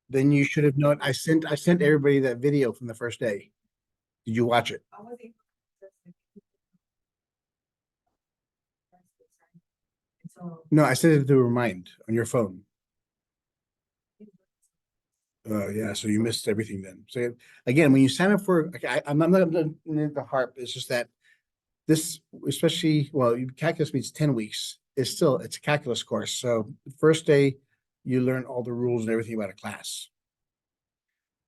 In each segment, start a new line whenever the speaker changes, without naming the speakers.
Then you should have known. I sent everybody that video from the first day. Did you watch it?
I wasn't. So.
No, I sent it to Remind on your phone. Yeah, so you missed everything then. So again, when you sign up for, okay, I'm not the harp. It's just that this, especially, well, calculus means 10 weeks. It's a calculus course. So the first day, you learn all the rules and everything about a class.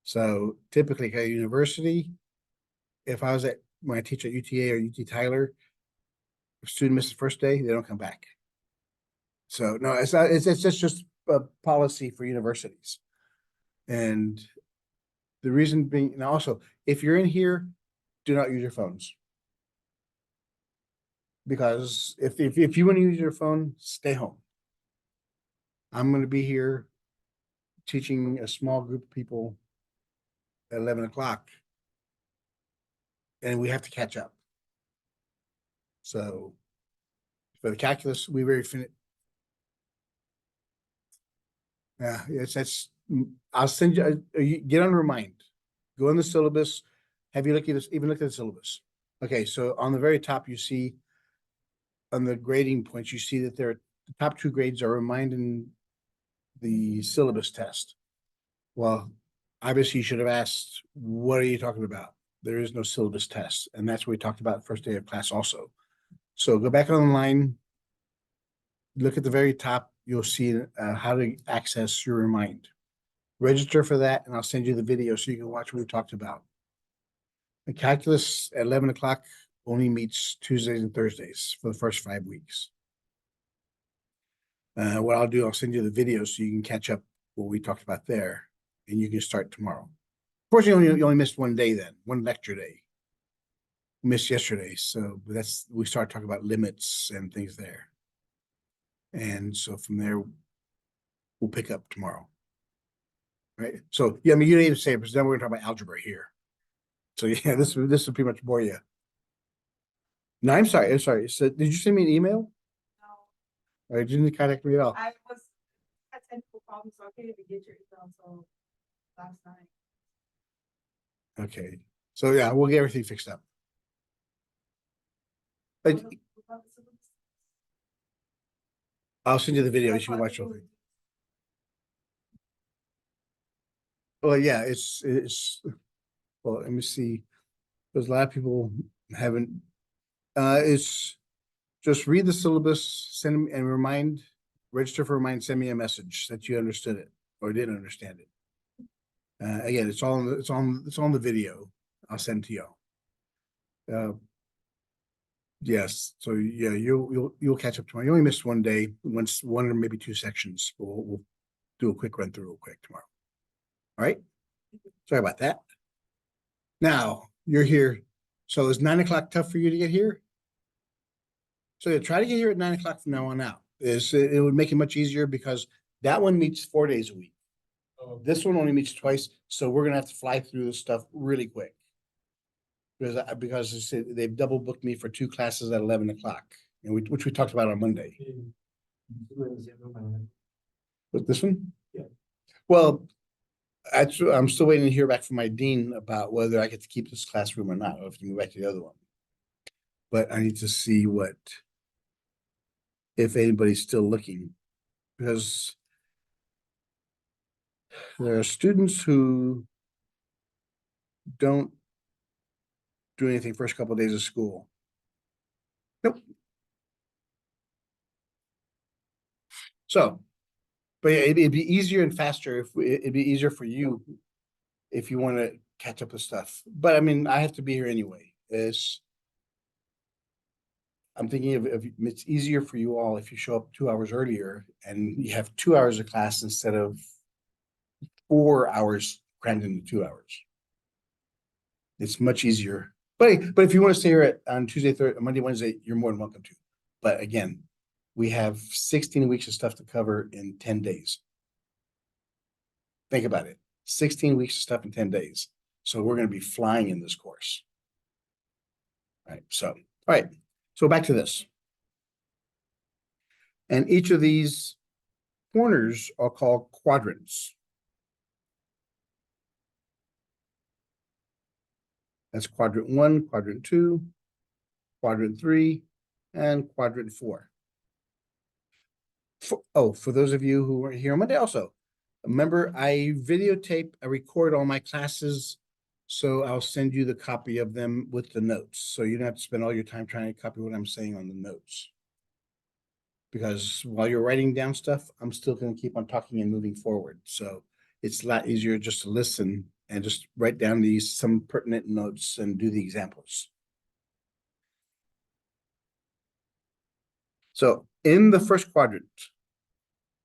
So typically at university, if I was when I teach at UTA or UT Tyler, if a student misses the first day, they don't come back. So no, it's not, it's just a policy for universities. And the reason being, and also, if you're in here, do not use your phones. Because if you want to use your phone, stay home. I'm going to be here teaching a small group of people at 11 o'clock. And we have to catch up. So for the calculus, we very finished. Yeah, I'll send you get on Remind. Go in the syllabus. Have you looked at this? Even looked at the syllabus? Okay, so on the very top, you see on the grading points, you see that the top two grades are Remind and the syllabus test. Well, obviously you should have asked, what are you talking about? There is no syllabus test. And that's what we talked about first day of class also. So go back online, look at the very top, you'll see how to access your Remind. Register for that, and I'll send you the video so you can watch what we talked about. The calculus at 11 o'clock only meets Tuesdays and Thursdays for the first 5 weeks. What I'll do, I'll send you the video so you can catch up what we talked about there, and you can start tomorrow. Fortunately, you only missed one day then, one lecture day. Missed yesterday, so we start talking about limits and things there. And so from there, we'll pick up tomorrow. Right. So yeah, I mean, you didn't even say it, because then we're gonna talk about algebra here. So yeah, this will pretty much bore you. No, I'm sorry. So did you send me an email?
No.
Or didn't you contact me at all?
I had technical problems, so I couldn't even get your email until last night.
Okay. So yeah, we'll get everything fixed up. But I'll send you the video. You should watch it. Well, yeah, it's well, let me see. There's a lot of people haven't it's just read the syllabus, send and register for Remind, send me a message that you understood it or didn't understand it. Again, it's on the video. I'll send to you. Yes, so yeah, you'll catch up tomorrow. You only missed one day, one or maybe two sections. We'll do a quick run through real quick tomorrow. All right. Sorry about that. Now you're here. So is 9 o'clock tough for you to get here? So try to get here at 9 o'clock from now on out. It would make it much easier because that one meets 4 days a week. This one only meets twice, so we're gonna have to fly through this stuff really quick. Because they've double booked me for 2 classes at 11 o'clock, and which we talked about on Monday. With this one?
Yeah.
Well, I'm still waiting to hear back from my dean about whether I get to keep this classroom or not, or if to move back to the other one. But I need to see if anybody's still looking, because there are students who don't do anything first couple of days of school. Nope. So, but yeah, it'd be easier and faster it'd be easier for you if you want to catch up with stuff. But I mean, I have to be here anyway. I'm thinking of it's easier for you all if you show up 2 hours earlier and you have 2 hours of class instead of 4 hours crammed into 2 hours. It's much easier. But if you want to stay here on Tuesday, Monday, Wednesday, you're more than welcome to. But again, we have 16 weeks of stuff to cover in 10 days. Think about it. 16 weeks of stuff in 10 days. So we're going to be flying in this course. All right. So, all right. So back to this. And each of these corners are called quadrants. That's quadrant 1, quadrant 2, quadrant 3, and quadrant 4. For those of you who were here on Monday also, remember I record all my classes, so I'll send you the copy of them with the notes. So you don't have to spend all your time trying to copy what I'm saying on the notes. Because while you're writing down stuff, I'm still going to keep on talking and moving forward. So it's a lot easier just to listen and just write down some pertinent notes and do the examples. So in the first quadrant,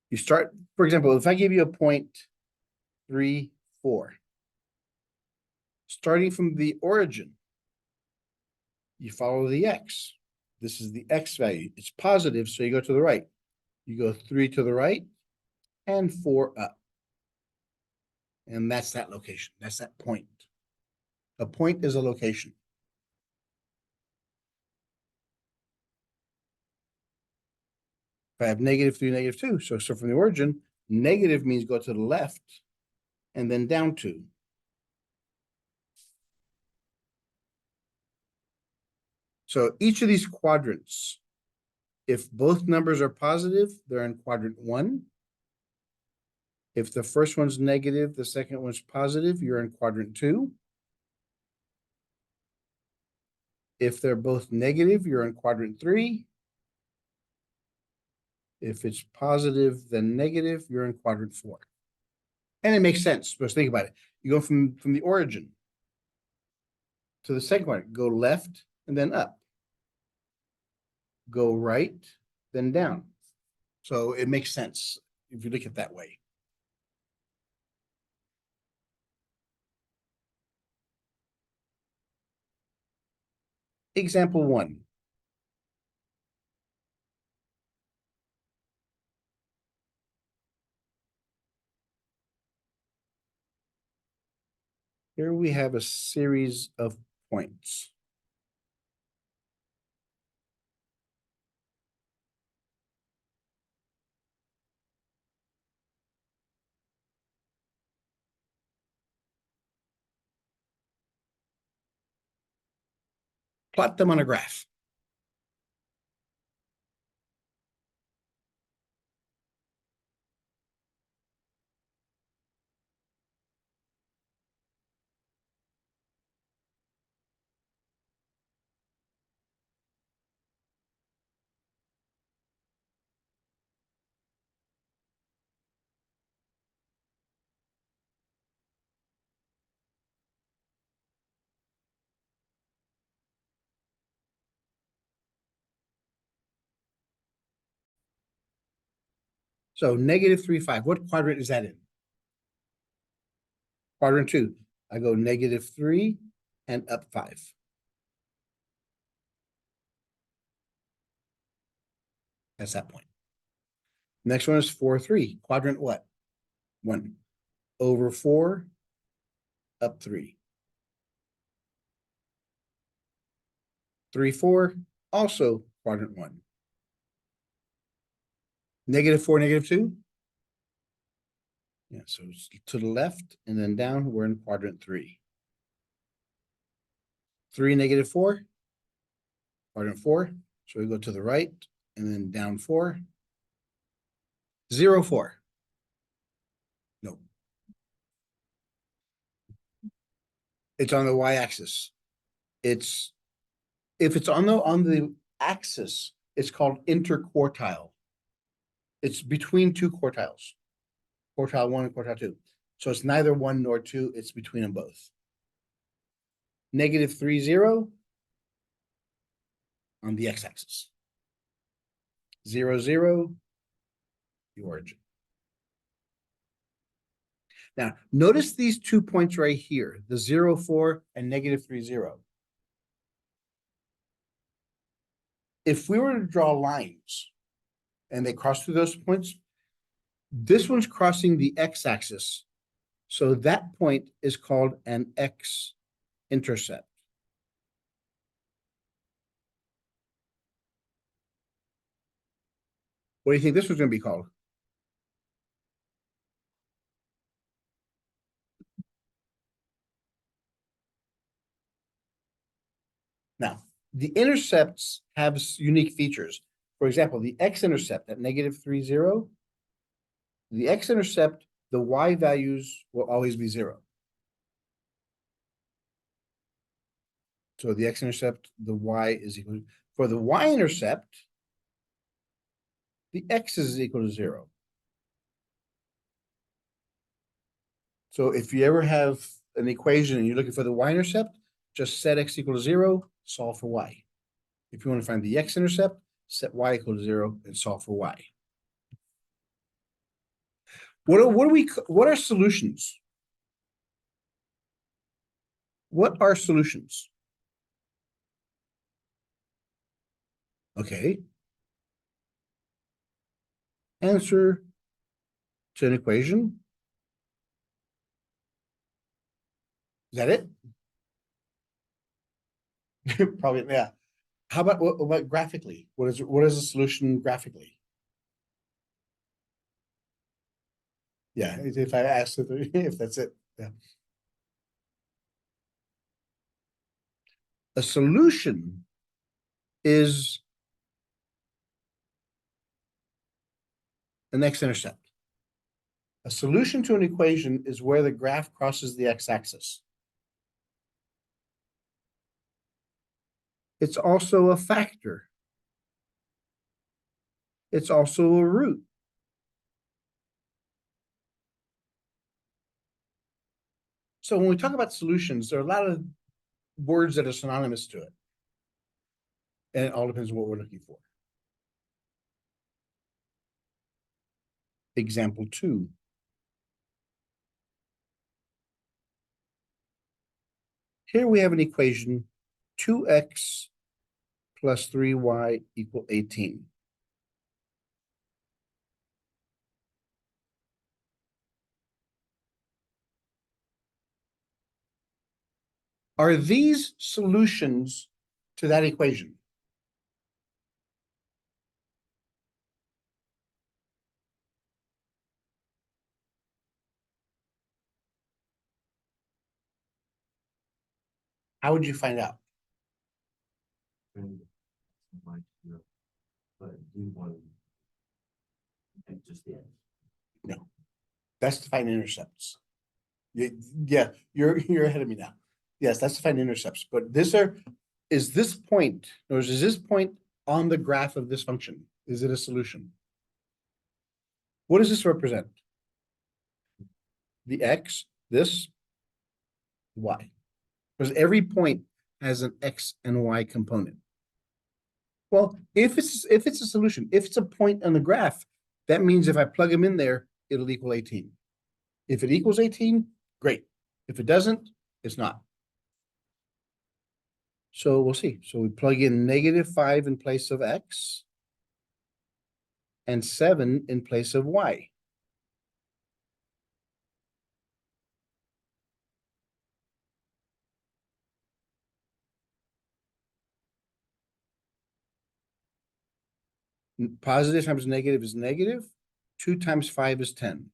you start, for example, if I give you a point 3, 4, starting from the origin, you follow the x. This is the x value. It's positive, so you go to the right. You go 3 to the right and 4 up. And that's that location. That's that point. A point is a location. If I have -3, -2, so from the origin, negative means go to the left and then down 2. So each of these quadrants, if both numbers are positive, they're in quadrant 1. If the first one's negative, the second one's positive, you're in quadrant 2. If they're both negative, you're in quadrant 3. If it's positive, then negative, you're in quadrant 4. And it makes sense, because think about it. You go from the origin to the second one, go left and then up. Go right, then down. So it makes sense if you look at it that way. Example 1. Here we have a series of points. Plot them on a graph. So -3, 5. What quadrant is that in? Quadrant 2. I go -3 and up 5. That's that point. Next one is 4, 3. Quadrant what? 1. Over 4, up 3. 3, 4, also quadrant 1. -4, -2. Yeah, so it's to the left and then down, we're in quadrant 3. 3, -4, quadrant 4. So we go to the right and then down 4. 0, 4. No. It's on the y-axis. If it's on the axis, it's called interquartile. It's between two quartiles. Quartile 1 and quartile 2. So it's neither 1 nor 2, it's between them both. -3, 0 on the x-axis. 0, 0, the origin. Now, notice these 2 points right here, the 0, 4 and -3, 0. If we were to draw lines and they cross through those points, this one's crossing the x-axis. So that point is called an x-intercept. What do you think this was going to be called? Now, the intercepts have unique features. For example, the x-intercept at -3, 0, the x-intercept, the y values will always be 0. So the x-intercept, the y is equal, for the y-intercept, the x is equal to 0. So if you ever have an equation and you're looking for the y-intercept, just set x equal to 0, solve for y. If you want to find the x-intercept, set y equal to 0 and solve for y. What are solutions? What are solutions? Okay. Answer to an equation. Is that it? Probably, yeah. How about what about graphically? What is a solution graphically? Yeah, if I asked if that's it. Yeah. A solution is an x-intercept. A solution to an equation is where the graph crosses the x-axis. It's also a factor. It's also a root. So when we talk about solutions, there are a lot of words that are synonymous to it. And it all depends on what we're looking for. Example 2. Here we have an equation, 2x plus 3y equal 18. Are these solutions to that equation? How would you find out?
But you want just the
No, that's to find intercepts. Yeah, you're ahead of me now. Yes, that's to find intercepts, but is this point, or is this point on the graph of this function? Is it a solution? What does this represent? The x, this, y. Because every point has an x and y component. Well, if it's a solution, if it's a point on the graph, that means if I plug them in there, it'll equal 18. If it equals 18, great. If it doesn't, it's not. So we'll see. So we plug in -5 in place of x and 7 in place of y. Positive times negative is negative. 2 times 5 is 10.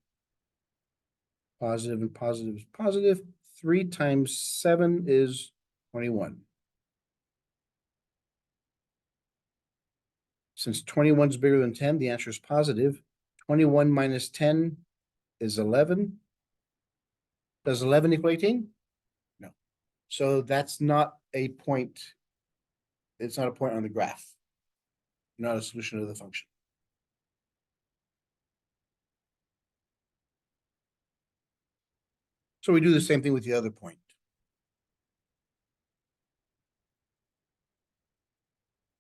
Positive and positive is positive. 3 times 7 is 21. Since 21 is bigger than 10, the answer is positive. 21 minus 10 is 11. Does 11 equal 18? No. So that's not a point. It's not a point on the graph. Not a solution to the function. So we do the same thing with the other point.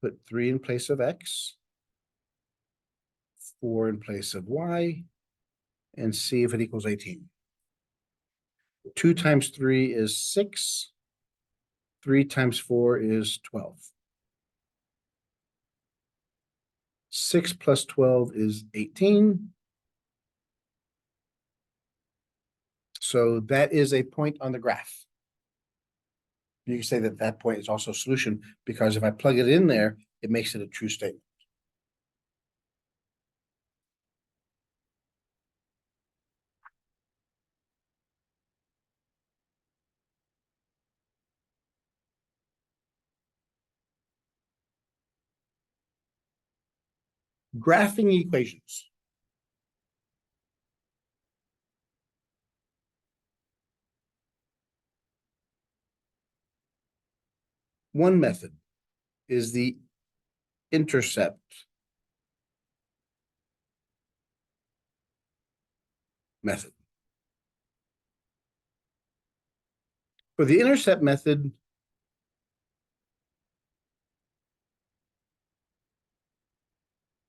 Put 3 in place of x, 4 in place of y, and see if it equals 18. 2 times 3 is 6. 3 times 4 is 12. 6 plus 12 is 18. So that is a point on the graph. You can say that that point is also a solution because if I plug it in there, it makes it a true statement. Graphing equations. One method is the intercept method. For the intercept method,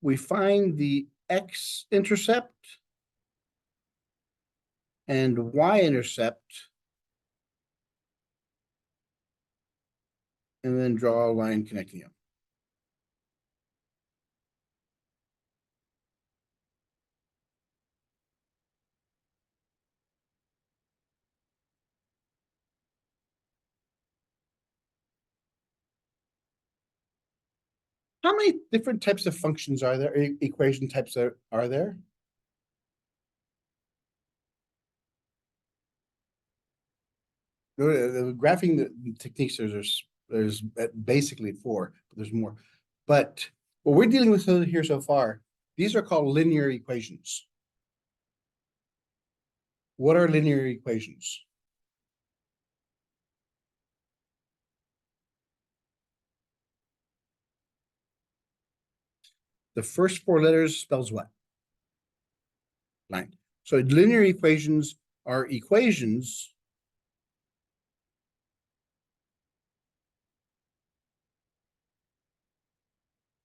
we find the x-intercept and y-intercept, and then draw a line connecting them. How many different types of functions are there, equation types are there? The graphing techniques, there's basically four, but there's more. But what we're dealing with here so far, these are called linear equations. What are linear equations? The first four letters spells what? Line. So linear equations are equations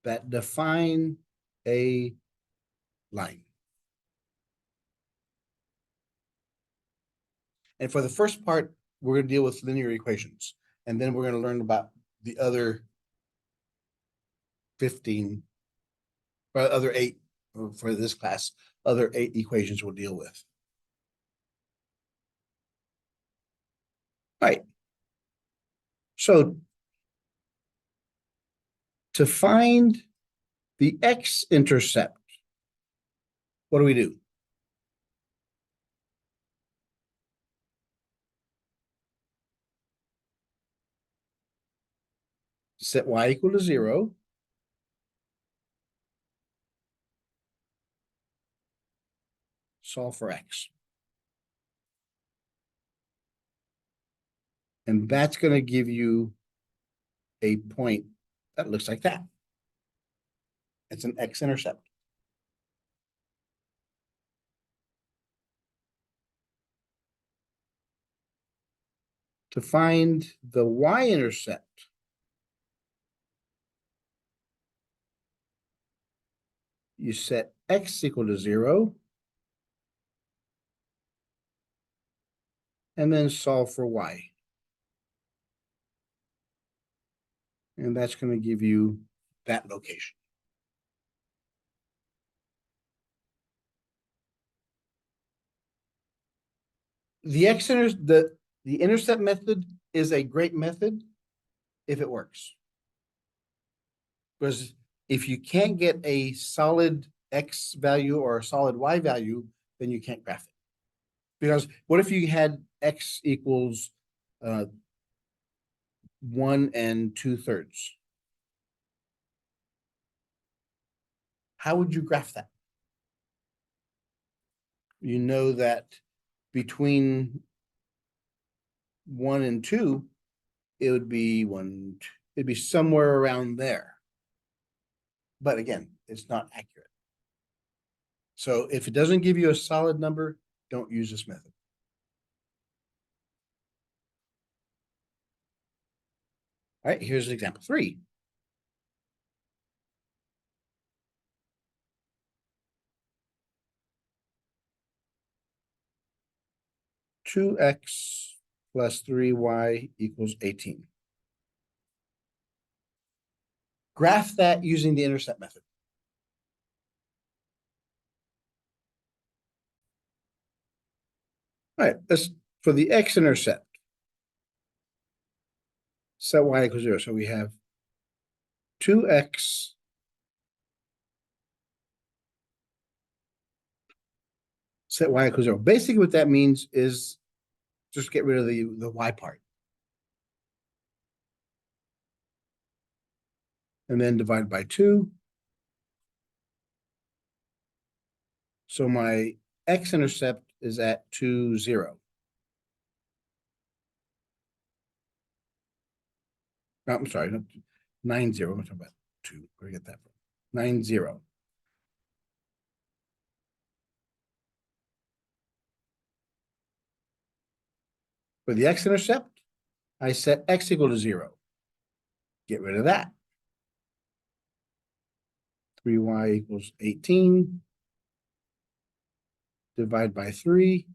that define a line. And for the first part, we're going to deal with linear equations. And then we're going to learn about the other 15, or other 8 for this class, other 8 equations we'll deal with. All right. So to find the x-intercept, what do we do? Set y equal to 0. Solve for x. And that's going to give you a point that looks like that. It's an x-intercept. To find the y-intercept, you set x equal to 0, and then solve for y. And that's going to give you that location. The intercept method is a great method if it works. Because if you can't get a solid x value or a solid y value, then you can't graph it. Because what if you had x equals 1 2/3? How would you graph that? You know that between 1 and 2, it would be it'd be somewhere around there. But again, it's not accurate. So if it doesn't give you a solid number, don't use this method. All right, here's example 3. Two x plus 3y equals 18. Graph that using the intercept method. All right, let's for the x-intercept. Set y equals 0. So we have 2x set y equals 0. Basically, what that means is just get rid of the y part. And then divide by 2. So my x-intercept is at 2, 0. No, I'm sorry, 9, 0. I'm talking about 2. Where do I get that from? 9, 0. For the x-intercept, I set x equal to 0. Get rid of that. 3y equals 18. Divide by 3.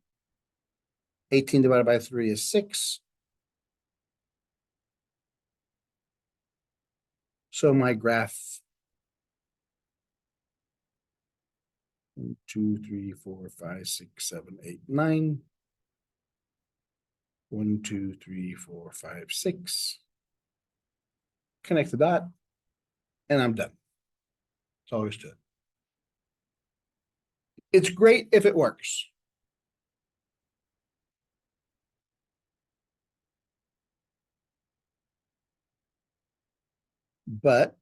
18 divided by 3 is 6. So my graph 1, 2, 3, 4, 5, 6, 7, 8, 9. 1, 2, 3, 4, 5, 6. Connect the dot, and I'm done. That's all there's to it. It's great if it works. But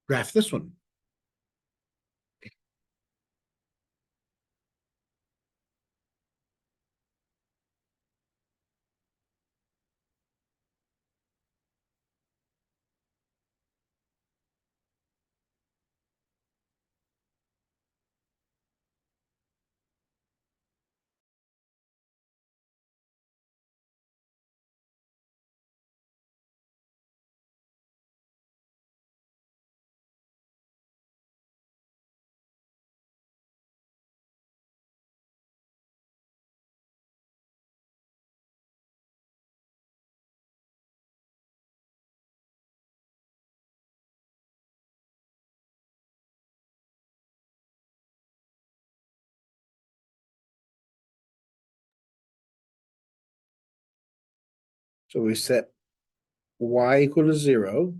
graph this one. So we set y equal to 0.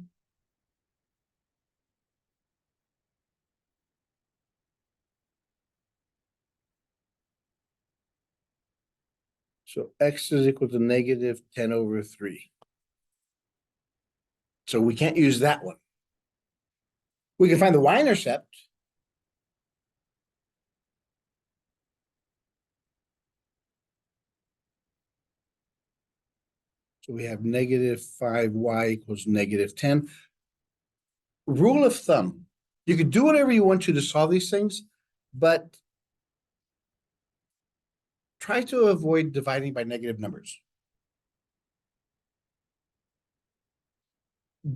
So x is equal to negative 10 over 3. So we can't use that one. We can find the y-intercept. So we have negative 5y equals negative 10. Rule of thumb, you can do whatever you want to solve these things, but try to avoid dividing by negative numbers.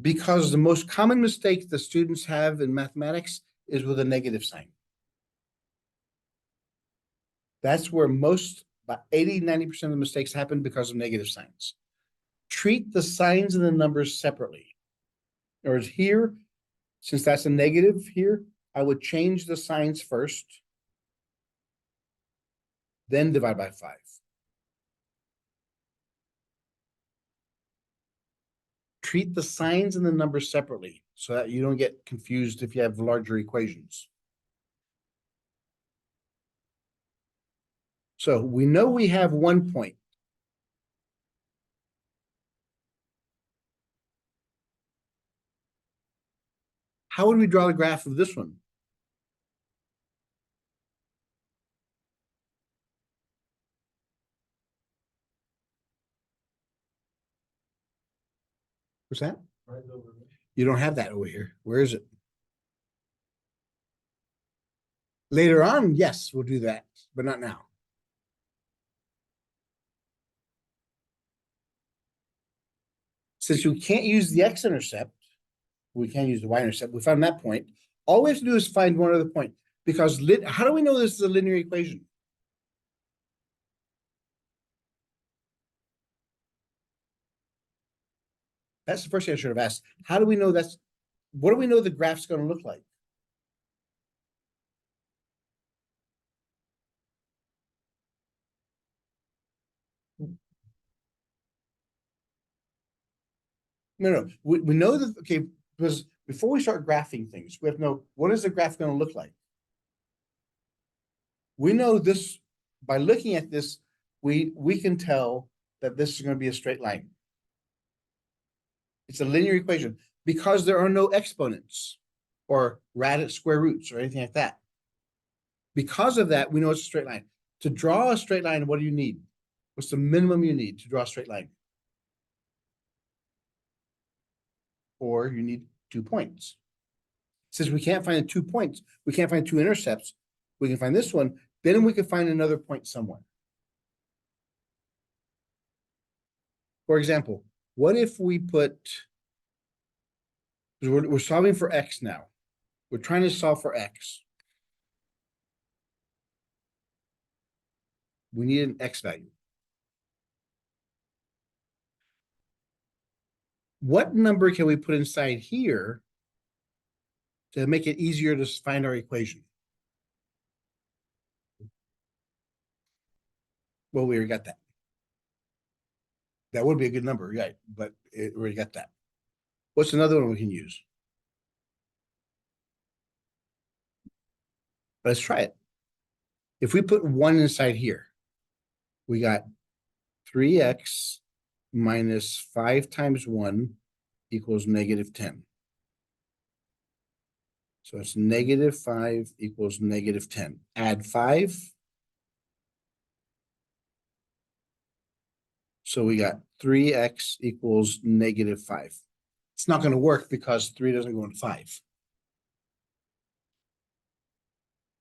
Because the most common mistake the students have in mathematics is with a negative sign. That's where about 80, 90% of the mistakes happen because of negative signs. Treat the signs and the numbers separately. Or here, since that's a negative here, I would change the signs first, then divide by 5. Treat the signs and the numbers separately so that you don't get confused if you have larger equations. So we know we have 1 point. How would we draw the graph of this one? What's that?
Right over.
You don't have that over here. Where is it? Later on, yes, we'll do that, but not now. Since you can't use the x-intercept, we can't use the y-intercept. We found that point. All we have to do is find one other point. Because how do we know this is a linear equation? That's the first thing I should have asked. How do we know what do we know the graph's going to look like? No. We know that, okay, because before we start graphing things, we have to know what is the graph going to look like? We know this by looking at this, we can tell that this is going to be a straight line. It's a linear equation. because there are no exponents or radical square roots or anything like that. Because of that, we know it's a straight line. To draw a straight line, what do you need? What's the minimum you need to draw a straight line? Or you need 2 points. Since we can't find the 2 points, we can't find 2 intercepts, we can find this one, then we can find another point somewhere. For example, what if we put, we're solving for X now. We're trying to solve for X. We need an X value. What number can we put inside here to make it easier to find our equation? Well, we already got that. That would be a good number, right? But it already got that. What's another one we can use? Let's try it. If we put 1 inside here, we got 3x minus 5 times 1 equals negative 10. So it's negative 5 equals negative 10. Add 5. So we got 3x equals negative 5. It's not going to work because 3 doesn't go into 5.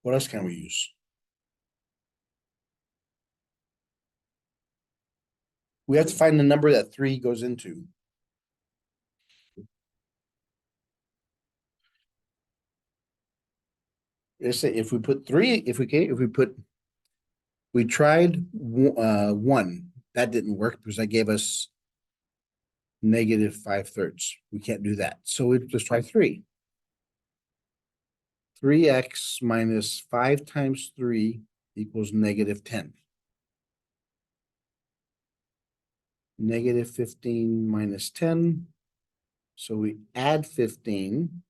What else can we use? We have to find the number that 3 goes into. Let's say if we put 3, we tried 1, that didn't work because that gave us negative 5/3. We can't do that. So we just try 3. 3x minus 5 times 3 equals negative 10. Negative 15 minus 10. So we add 15.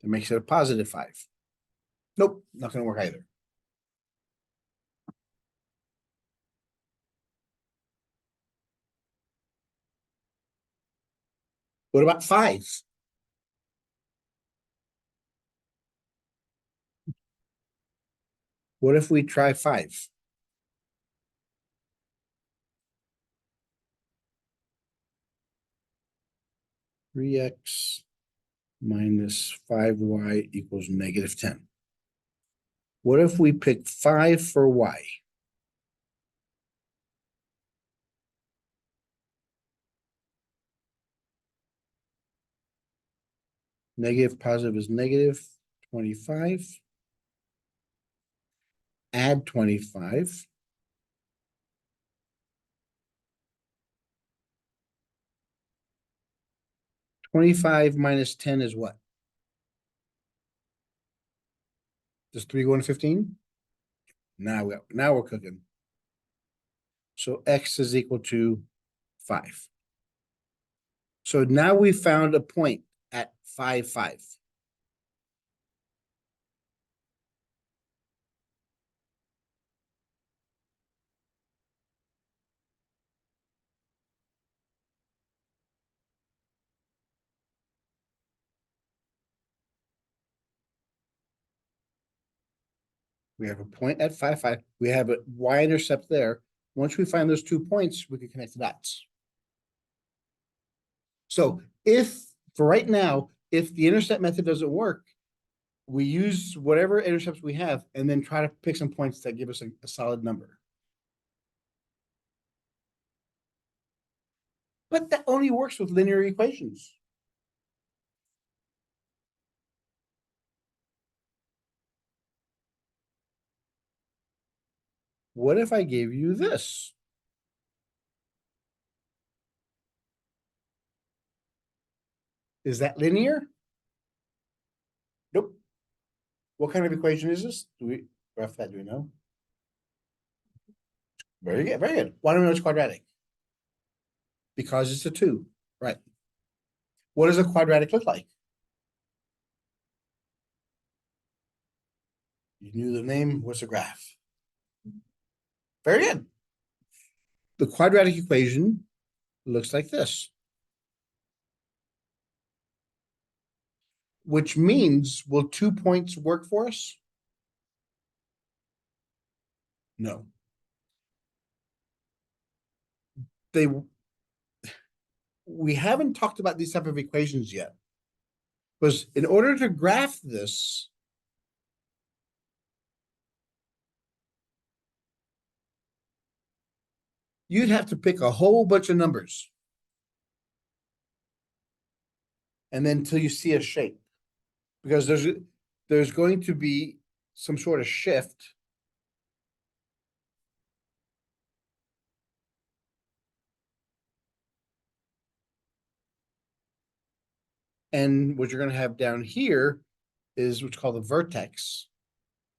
That makes it a positive 5. Nope, not going to work either. What about 5? What if we try 5? Three x minus 5y equals negative 10. What if we pick 5 for y? Negative positive is negative 25. Add 25. $25 minus 10 is what? Does 3 go into 15? Now we're cooking. So x is equal to 5. So now we found a point at 5, 5. We have a point at 5, 5. We have a y-intercept there. Once we find those 2 points, we can connect the dots. So if, for right now, if the intercept method doesn't work, we use whatever intercepts we have and then try to pick some points that give us a solid number. But that only works with linear equations. What if I gave you this? Is that linear? Nope. What kind of equation is this? Do we graph that? Do we know? Very good, very good. Why don't we know it's quadratic? Because it's a 2, right? What does a quadratic look like? You knew the name. What's a graph? Very good. The quadratic equation looks like this. Which means, will 2 points work for us? No. We haven't talked about these type of equations yet. Because in order to graph this, you'd have to pick a whole bunch of numbers. And then till you see a shape. Because there's going to be some sort of shift. And what you're going to have down here is what's called the vertex.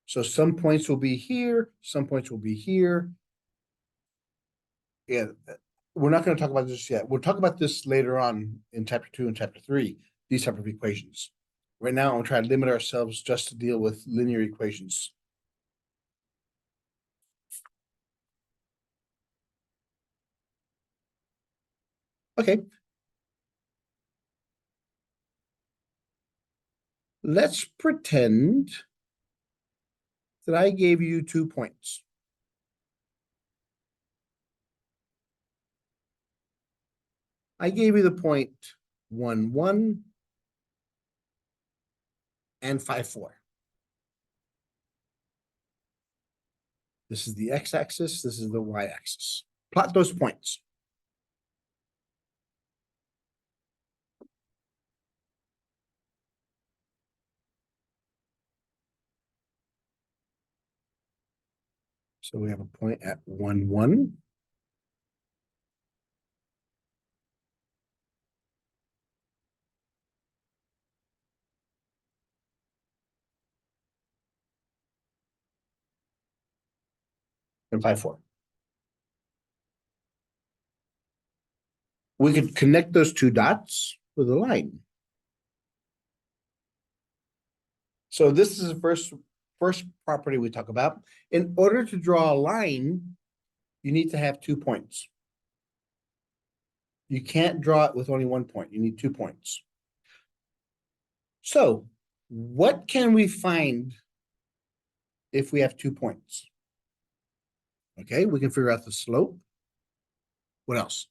So some points will be here, some points will be here. Yeah, we're not going to talk about this yet. We'll talk about this later on in chapter 2 and chapter 3, these type of equations. Right now, I'm trying to limit ourselves just to deal with linear equations. Okay. Let's pretend that I gave you 2 points. I gave you the point 1, 1 and 5, 4. This is the x-axis, this is the y-axis. Plot those points. So we have a point at 1, 1. And 5, 4. We could connect those 2 dots with a line. So this is the first property we talk about. In order to draw a line, you need to have 2 points. You can't draw it with only 1 point. You need 2 points. So what can we find if we have 2 points? Okay, we can figure out the slope. What else?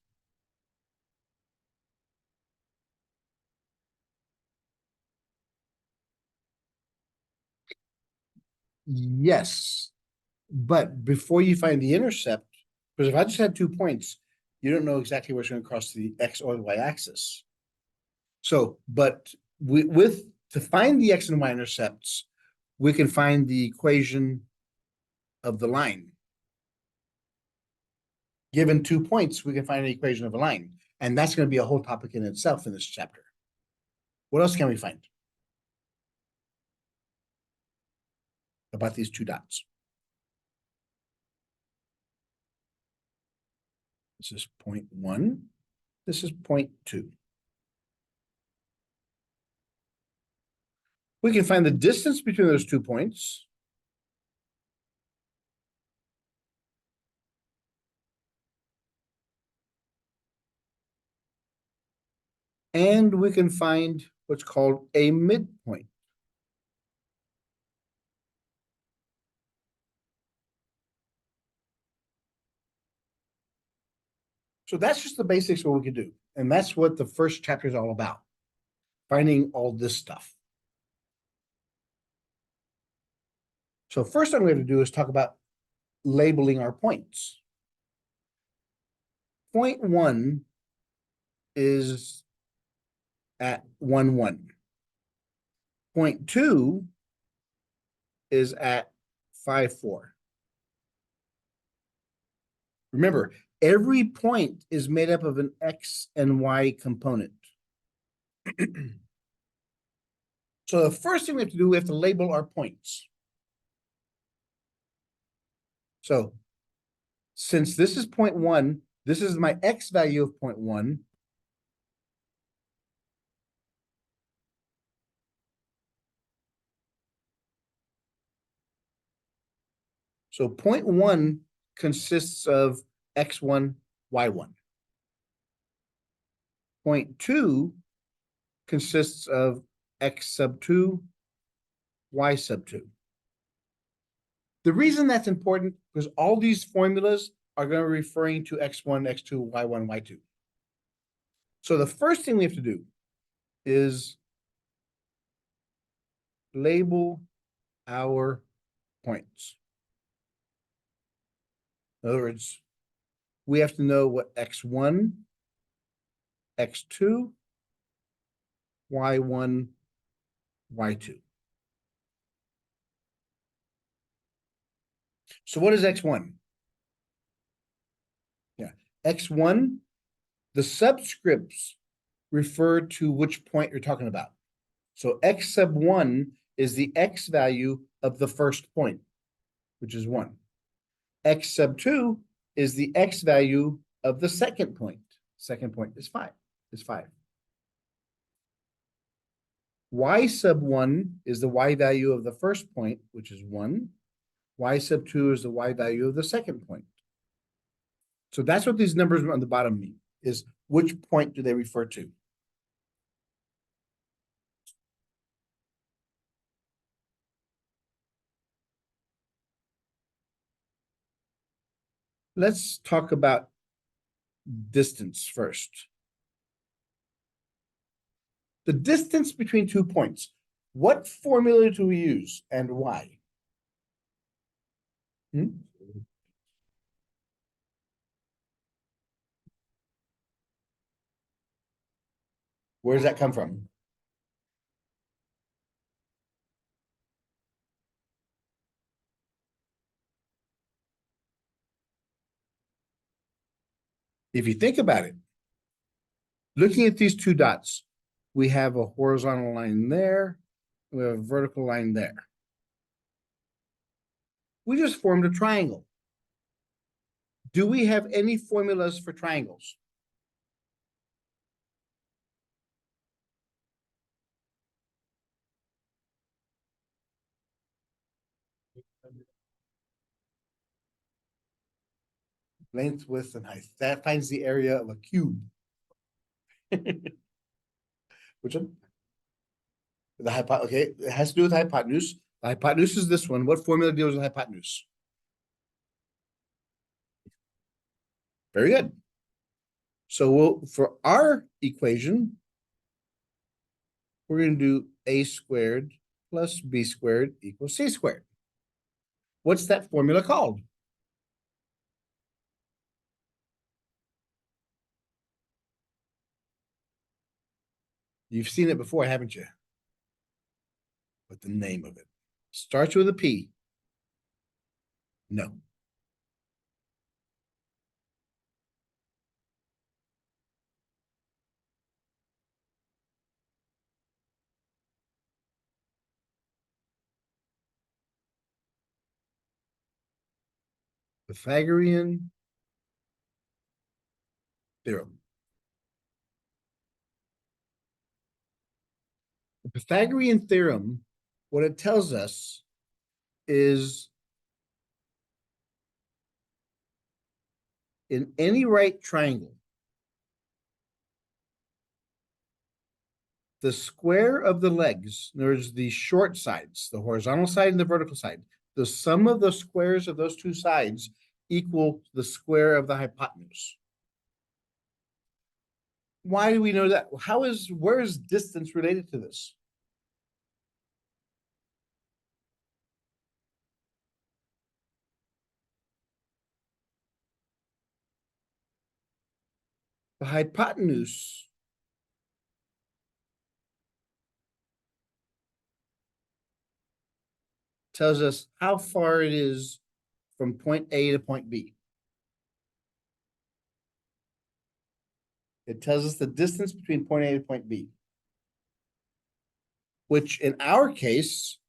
Yes, but before you find the intercept, because if I just had 2 points, you don't know exactly where it's going to cross the x or the y axis. So, but to find the x and y intercepts, we can find the equation of the line. Given 2 points, we can find an equation of a line. And that's going to be a whole topic in itself in this chapter. What else can we find about these 2 dots? This is point 1. This is point 2. We can find the distance between those 2 points. And we can find what's called a midpoint. So that's just the basics of what we can do. And that's what the first chapter is all about. Finding all this stuff. So first thing we have to do is talk about labeling our points. Point 1 is at 1, 1. Point 2 is at 5, 4. Remember, every point is made up of an x and y component. So the first thing we have to do, we have to label our points. So since this is point 1, this is my x value of point 1. So point 1 consists of x1, y1. Point two consists of x sub two, y sub two. The reason that's important because all these formulas are going to be referring to x1, x2, y1, y2. So the first thing we have to do is label our points. In other words, we have to know what x1, x2, y1, y2. So what is x1? Yeah, x1, the subscripts refer to which point you're talking about. So x sub 1 is the x value of the first point, which is 1. X sub 2 is the x value of the second point. Second point is 5. Y sub 1 is the y value of the first point, which is 1. Y sub 2 is the y value of the second point. So that's what these numbers on the bottom mean, is which point do they refer to? Let's talk about distance first. The distance between 2 points. What formula do we use and why? Where does that come from? If you think about it, looking at these 2 dots, we have a horizontal line there, we have a vertical line there. We just formed a triangle. Do we have any formulas for triangles? Length, width, and height. That finds the area of a cube. Which one? The hypotenuse. Okay, it has to do with hypotenuse. The hypotenuse is this one. What formula deals with hypotenuse? Very good. So for our equation, we're going to do a squared plus b squared equals c squared. What's that formula called? You've seen it before, haven't you? But the name of it starts with a P. No. Pythagorean theorem. The Pythagorean theorem, what it tells us is in any right triangle, the square of the legs, there's the short sides, the horizontal side and the vertical side, the sum of the squares of those 2 sides equal the square of the hypotenuse. Why do we know that? Where is distance related to this? The hypotenuse tells us how far it is from point A to point B. It tells us the distance between point A to point B, which in our case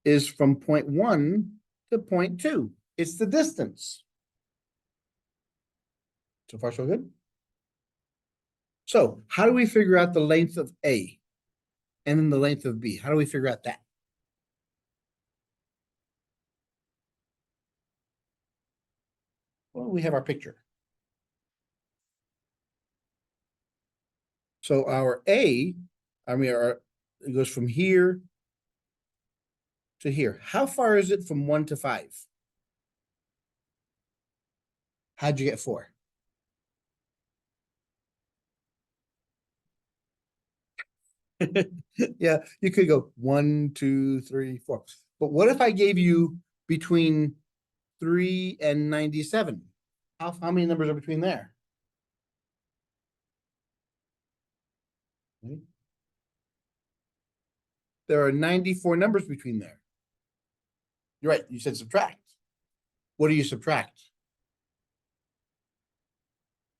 is from point 1 to point 2. It's the distance. So far, so good. So how do we figure out the length of A and then the length of B? How do we figure out that? Well, we have our picture. So our A, it goes from here to here. How far is it from 1 to 5? How'd you get 4? Yeah, you could go 1, 2, 3, 4. But what if I gave you between 3 and 97? How many numbers are between there? Right. There are 94 numbers between there. You're right, you said subtract. What do you subtract?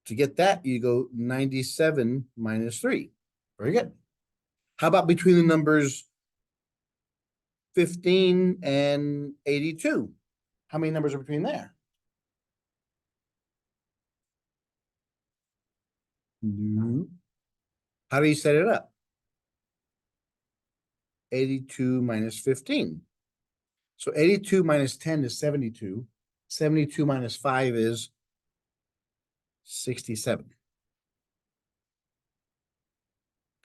To get that, you go 97 minus 3. Very good. How about between the numbers 15 and 82? How many numbers are between there? No. How do you set it up? 82 minus 15. So 82 minus 10 is 72. 72 minus 5 is 67.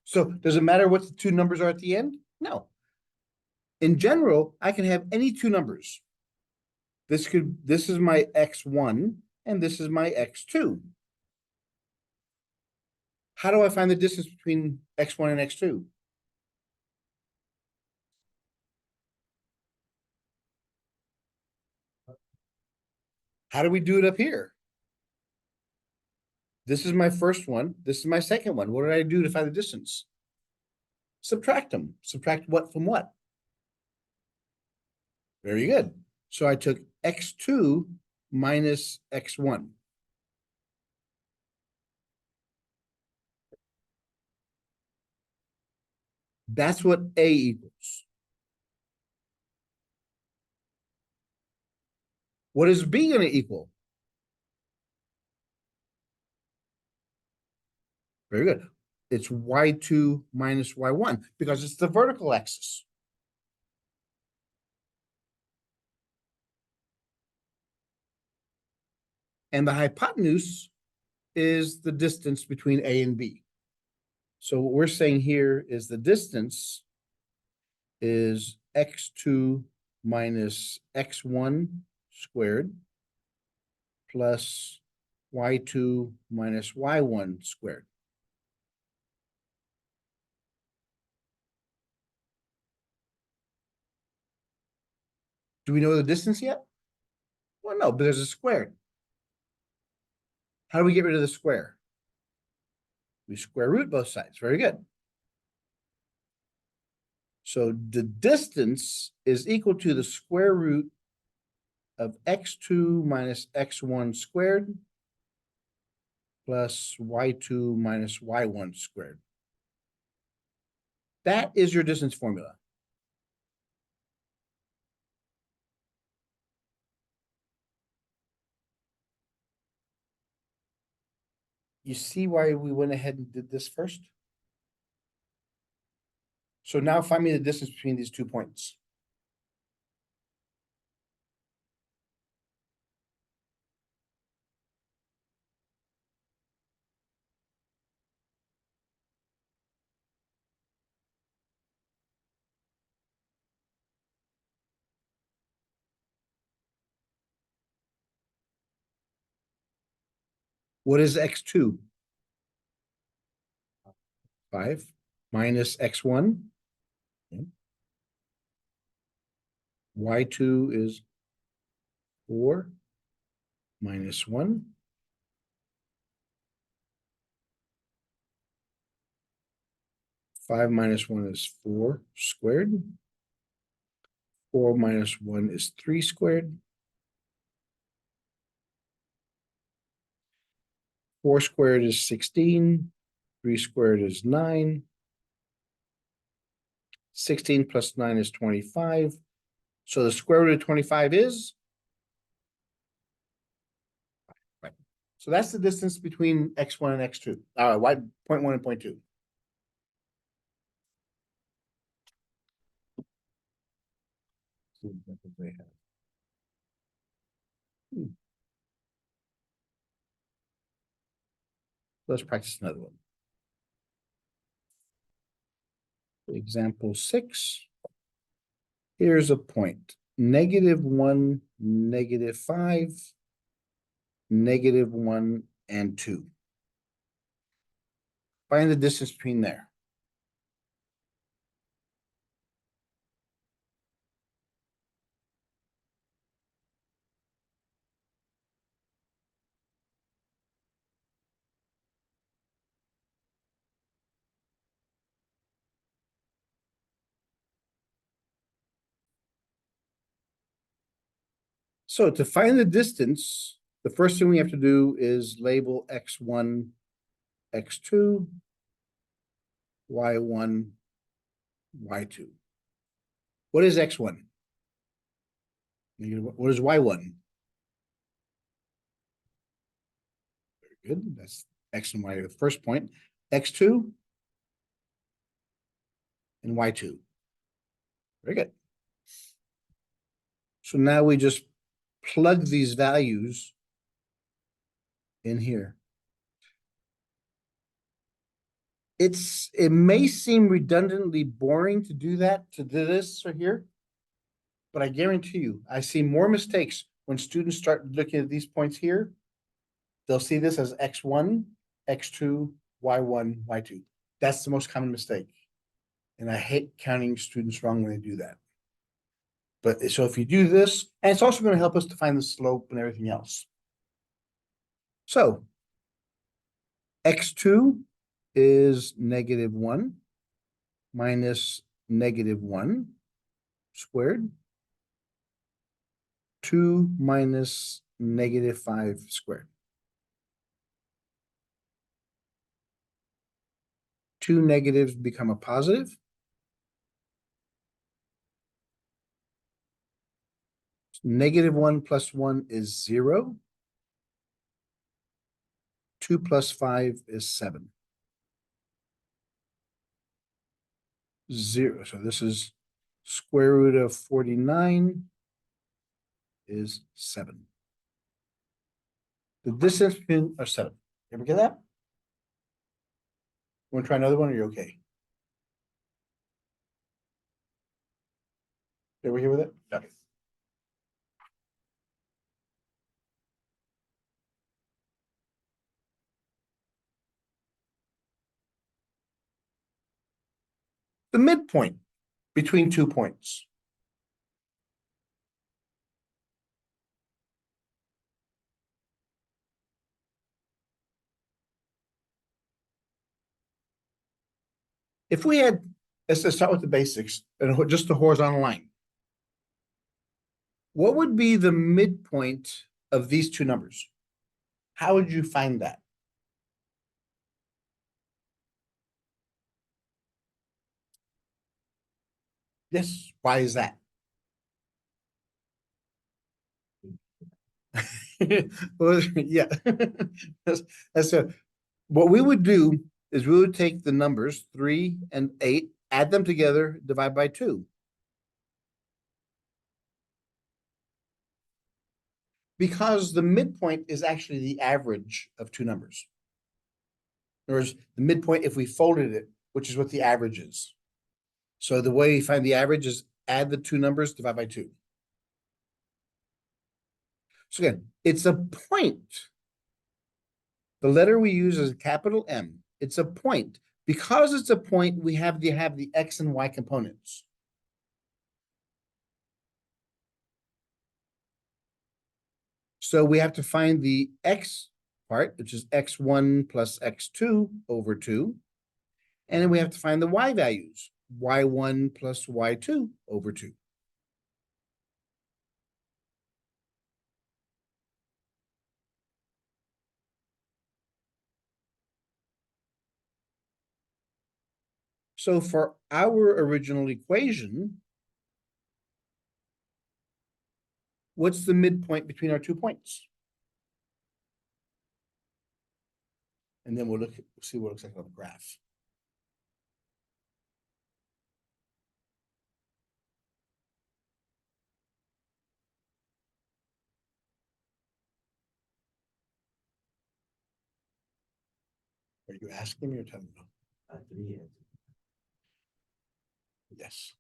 So does it matter what the two numbers are at the end? No. In general, I can have any two numbers. This is my x1 and this is my x2. How do I find the distance between x1 and x2? How do we do it up here? This is my first one. This is my second one. What did I do to find the distance? Subtract them. Subtract what from what? Very good. So I took x2 minus x1. That's what A equals. What is B going to equal? Very good. It's y2 minus y1 because it's the vertical axis. And the hypotenuse is the distance between A and B. So what we're saying here is the distance is x2 minus x1 squared plus y2 minus y1 squared. Do we know the distance yet? Well, no, because it's squared. How do we get rid of the square? We square root both sides. Very good. So the distance is equal to the square root of x2 minus x1 squared plus y2 minus y1 squared. That is your distance formula. You see why we went ahead and did this first? So now find me the distance between these 2 points. What is x2? 5 minus x1. Y2 is 4 minus 1. 5 minus 1 is 4 squared. 4 minus 1 is 3 squared. 4 squared is 16. 3 squared is 9. 16 plus 9 is 25. So the square root of 25 is? Right. So that's the distance between x1 and x2. Point 1 and point 2. Let's practice another one. Example 6. Here's a point, -1, -5, -1, and 2. Find the distance between there. So to find the distance, the first thing we have to do is label x1, x2, y1, y2. What is x1? What is y1? Very good. That's x and y are the first point. X2 and y2. Very good. So now we just plug these values in here. It may seem redundantly boring to do that, to do this or here, but I guarantee you, I see more mistakes when students start looking at these points here. They'll see this as x1, x2, y1, y2. That's the most common mistake. And I hate counting students wrong when they do that. But so if you do this, and it's also going to help us to find the slope and everything else. So x2 is -1 minus -1 squared. 2 minus -5 squared. 2 negatives become a positive. -1 plus 1 is 0. 2 plus 5 is 7. 0. So this is square root of 49 is 7. The distance between are 7. Ever get that? Want to try another one, or are you okay? Ever here with it? Okay. The midpoint between 2 points. If we had, let's start with the basics and just the horizontal line. What would be the midpoint of these two numbers? How would you find that? Yes, why is that? Well, yeah. That's what we would do is we would take the numbers 3 and 8, add them together, divide by 2. Because the midpoint is actually the average of two numbers. In other words, the midpoint, if we folded it, which is what the average is. So the way you find the average is add the two numbers, divide by 2. So again, it's a point. The letter we use is a capital M. It's a point. Because it's a point, we have to have the X and Y components. So we have to find the X part, which is x1 plus x2 over 2. And then we have to find the Y values, y1 plus y2 over 2. So for our original equation, what's the midpoint between our 2 points? And then we'll see what it looks like on the graph. Are you asking me or telling me? Yes.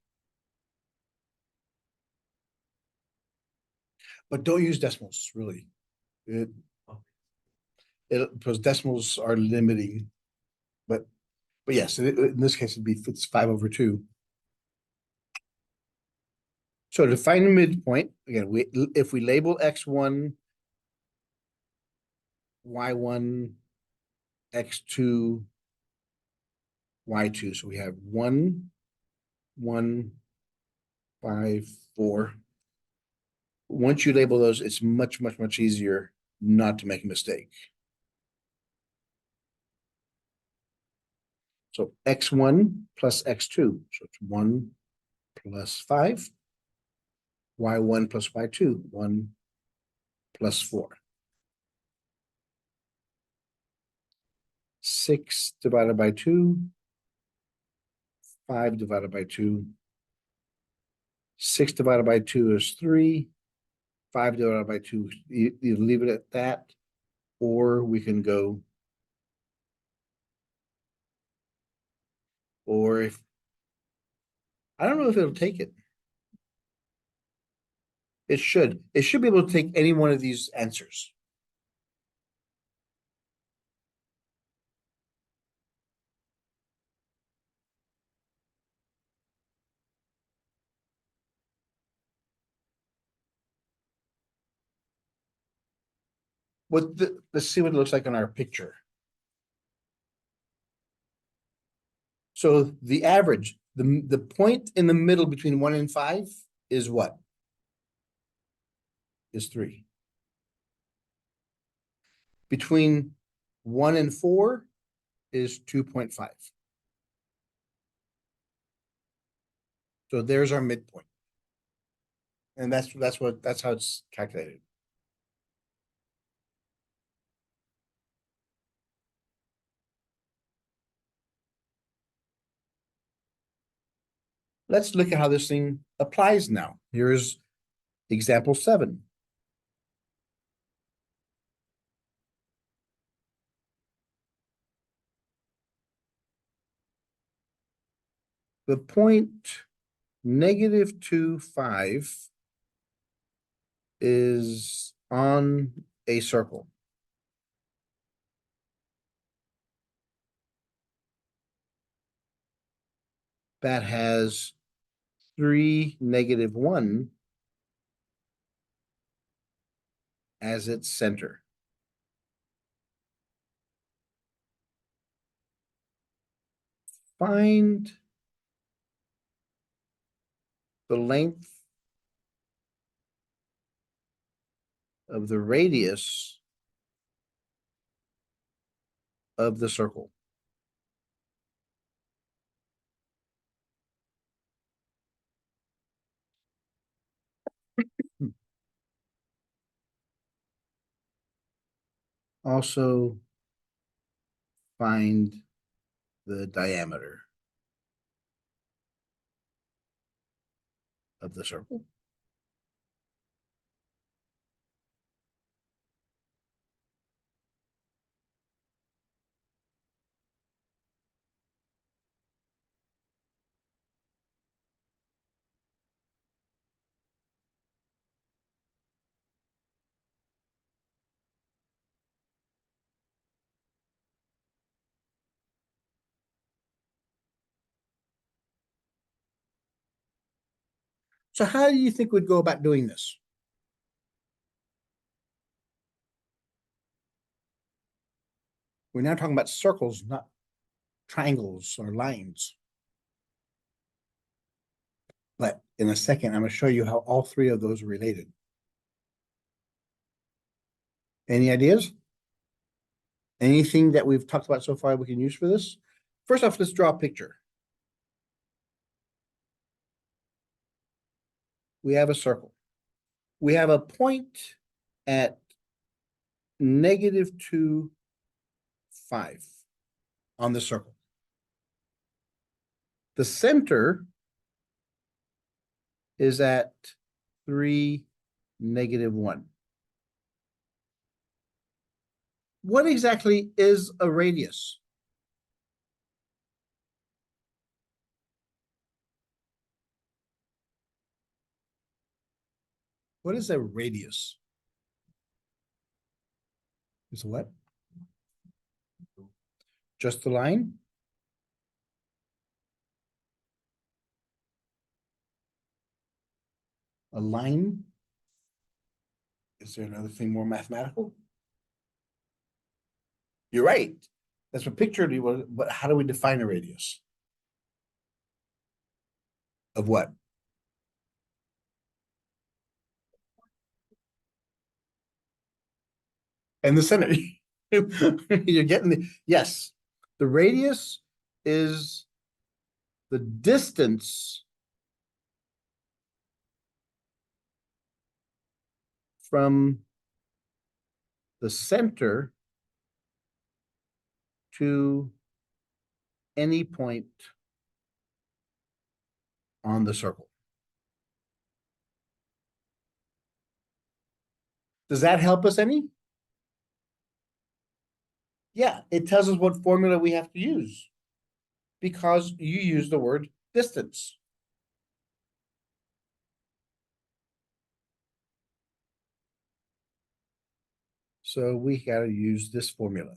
But don't use decimals, really. Because decimals are limiting. But yes, in this case, it's 5/2. So to find the midpoint, again, if we label x1, y1, x2, y2, so we have 1, 1, 5, 4. Once you label those, it's much, much, much easier not to make a mistake. So x1 plus x2, so it's 1 plus 5, y1 plus y2, 1 plus 4. 6 divided by 2, 5 divided by 2. 6 divided by 2 is 3. 5 divided by 2, you leave it at that, or we can go, or if, I don't know if it'll take it. It should be able to take any one of these answers. Let's see what it looks like on our picture. So the average, the point in the middle between 1 and 5 is what? Is 3. Between 1 and 4 is 2.5. So there's our midpoint. And that's how it's calculated. Let's look at how this thing applies now. Here's example 7. The point -2, 5 is on a circle. That has 3, -1 as its center. Find the length of the radius of the circle. Also, find the diameter of the circle. So how do you think we'd go about doing this? We're now talking about circles, not triangles or lines. But in a second, I'm going to show you how all 3 of those are related. Any ideas? Anything that we've talked about so far we can use for this? First off, let's draw a picture. We have a circle. We have a point at -2, 5 on the circle. The center is at 3, -1. What exactly is a radius? What is a radius? Is what? Just the line? A line? Is there another thing more mathematical? You're right. That's what picture you want, but how do we define a radius? Of what? And the center. You're getting the, yes. The radius is the distance from the center to any point on the circle. Does that help us any? Yeah, it tells us what formula we have to use because you use the word distance. So we got to use this formula.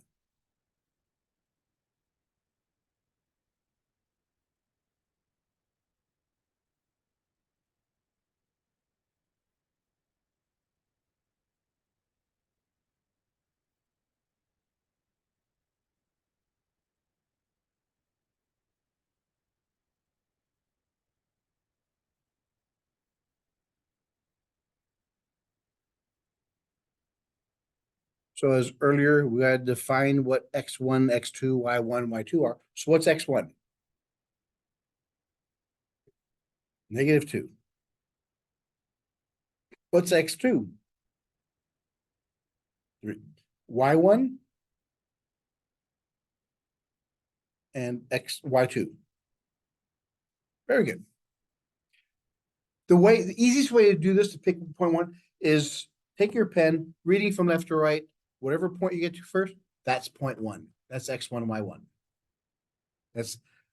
So as earlier, we had to define what x1, x2, y1, y2 are. So what's x1? -2. What's x2? 3. Y1 and y2. Very good. The easiest way to do this to pick point one is take your pen, reading from left to right, whatever point you get to first, that's point one. That's x1, y1.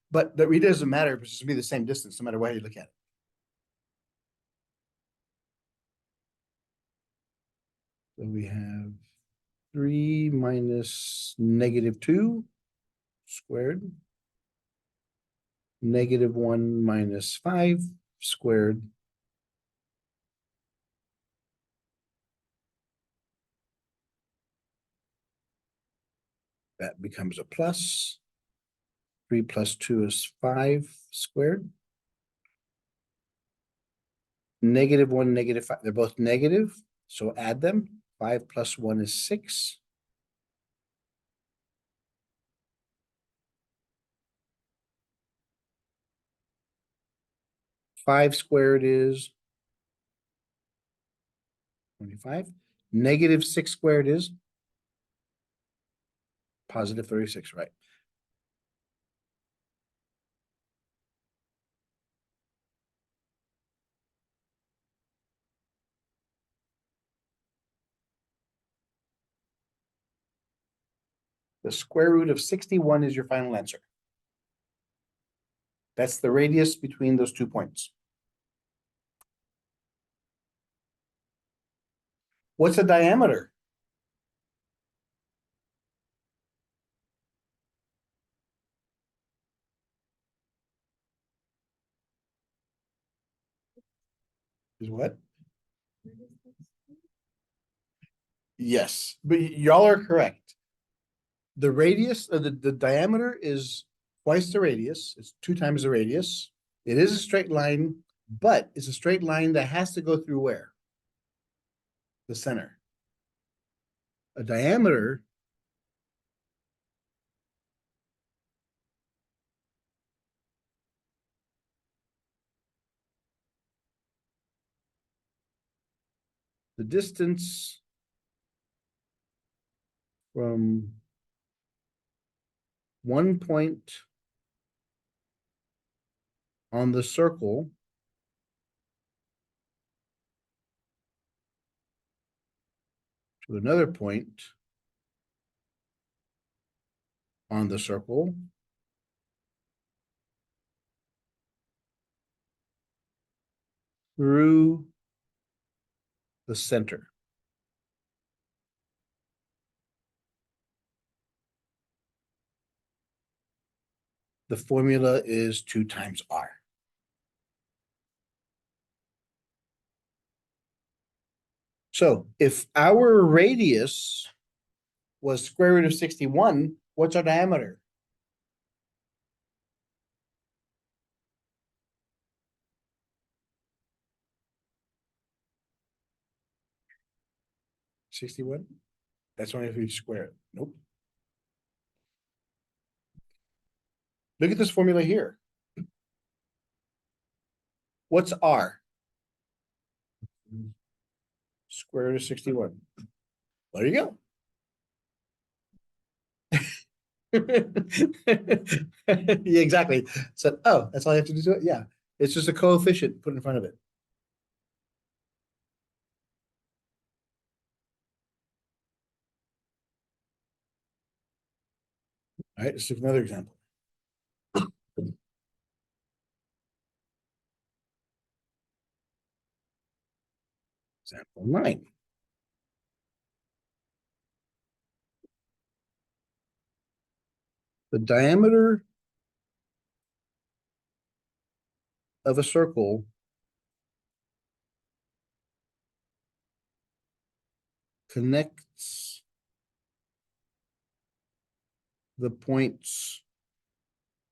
But that really doesn't matter because it's gonna be the same distance no matter how you look at it. So we have 3 minus -2 squared. -1 minus 5 squared. That becomes a plus. 3 plus 2 is 5 squared. -1, -5, they're both negative, so add them. 5 plus 1 is 6. Five squared is 25. -6 squared is positive 36, right? The square root of 61 is your final answer. That's the radius between those 2 points. What's the diameter? Is what? Yes, but y'all are correct. The radius, the diameter is twice the radius. It's 2 times the radius. It is a straight line, but it's a straight line that has to go through where? The center. A diameter the distance from one point on the circle to another point on the circle through the center. The formula is 2 times r. So if our radius was square root of 61, what's our diameter? $61? That's only if we square it. Nope. Look at this formula here. What's r? Square root of 61. There you go. Yeah, exactly. So, oh, that's all you have to do to it? Yeah. It's just a coefficient put in front of it. All right, let's take another example. Example 9. The diameter of a circle connects the points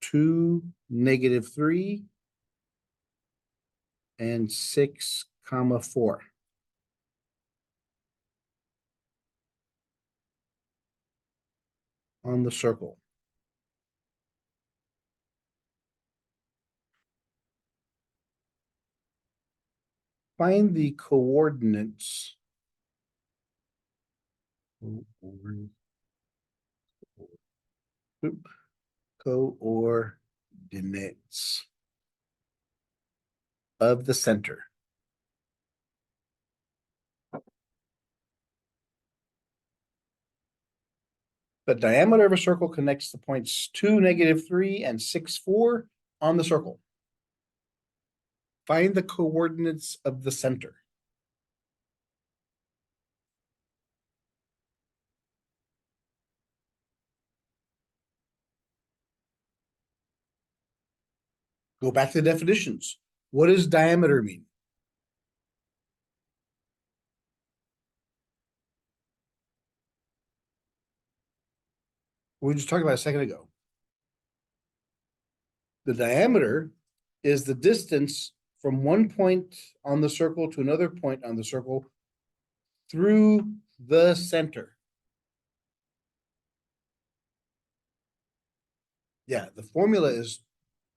2, -3, and 6, 4. On the circle. Find the coordinates. Coordinates of the center. The diameter of a circle connects the points 2, -3, and 6, 4 on the circle. Find the coordinates of the center. Go back to the definitions. What does diameter mean? We were just talking about a second ago. The diameter is the distance from one point on the circle to another point on the circle through the center. Yeah, the formula is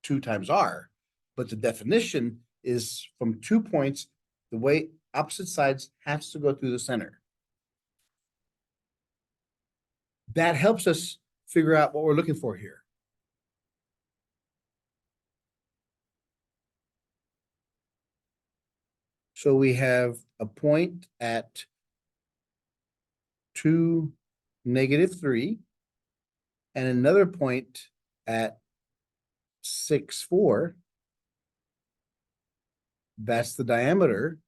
2 times r, but the definition is from 2 points, the way opposite sides has to go through the center. That helps us figure out what we're looking for here. So we have a point at 2, -3, and another point at 6, 4. That's the diameter.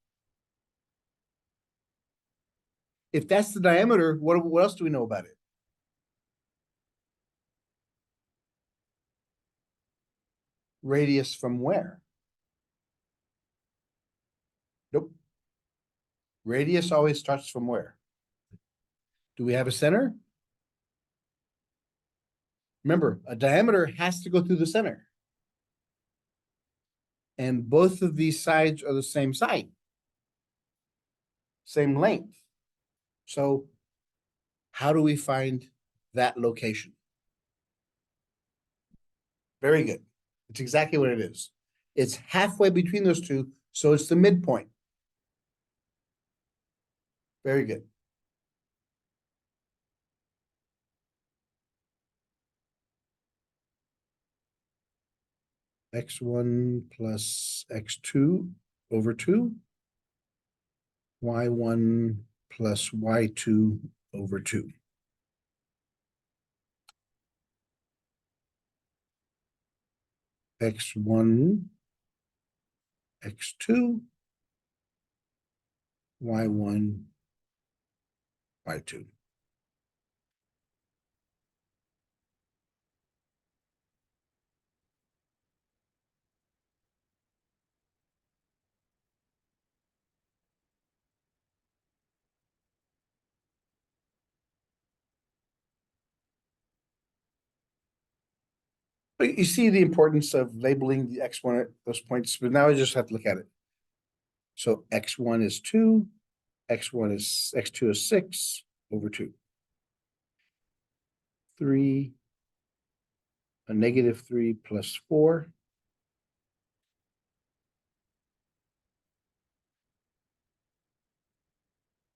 If that's the diameter, what else do we know about it? Radius from where? Nope. Radius always starts from where? Do we have a center? Remember, a diameter has to go through the center. And both of these sides are the same side. Same length. So how do we find that location? Very good. It's exactly what it is. It's halfway between those two, so it's the midpoint. Very good. X1 plus X2 over 2. Y1 plus Y2 over 2. X1, X2, Y1, Y2. But you see the importance of labeling the X1 at those points, but now I just have to look at it. So X1 is 2, X2 is 6 over 2. 3, a -3 plus 4.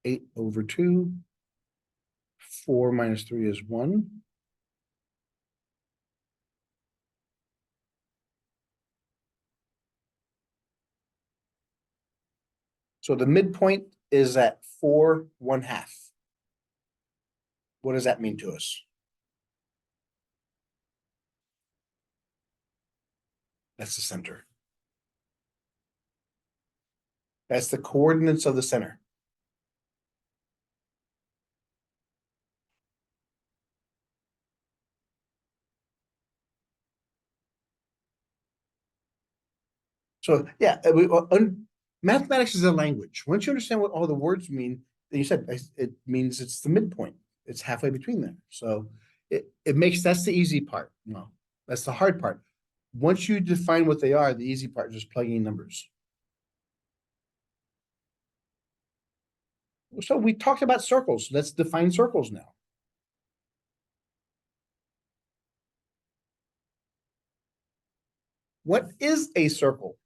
Eight over 2. 4 minus 3 is 1. So the midpoint is at 4 1/2. What does that mean to us? That's the center. That's the coordinates of the center. So yeah, mathematics is a language. Once you understand what all the words mean, then you said it means it's the midpoint. It's halfway between them. So it makes that's the easy part. No, that's the hard part. Once you define what they are, the easy part is just plugging in numbers. So we talked about circles. Let's define circles now. What is a circle?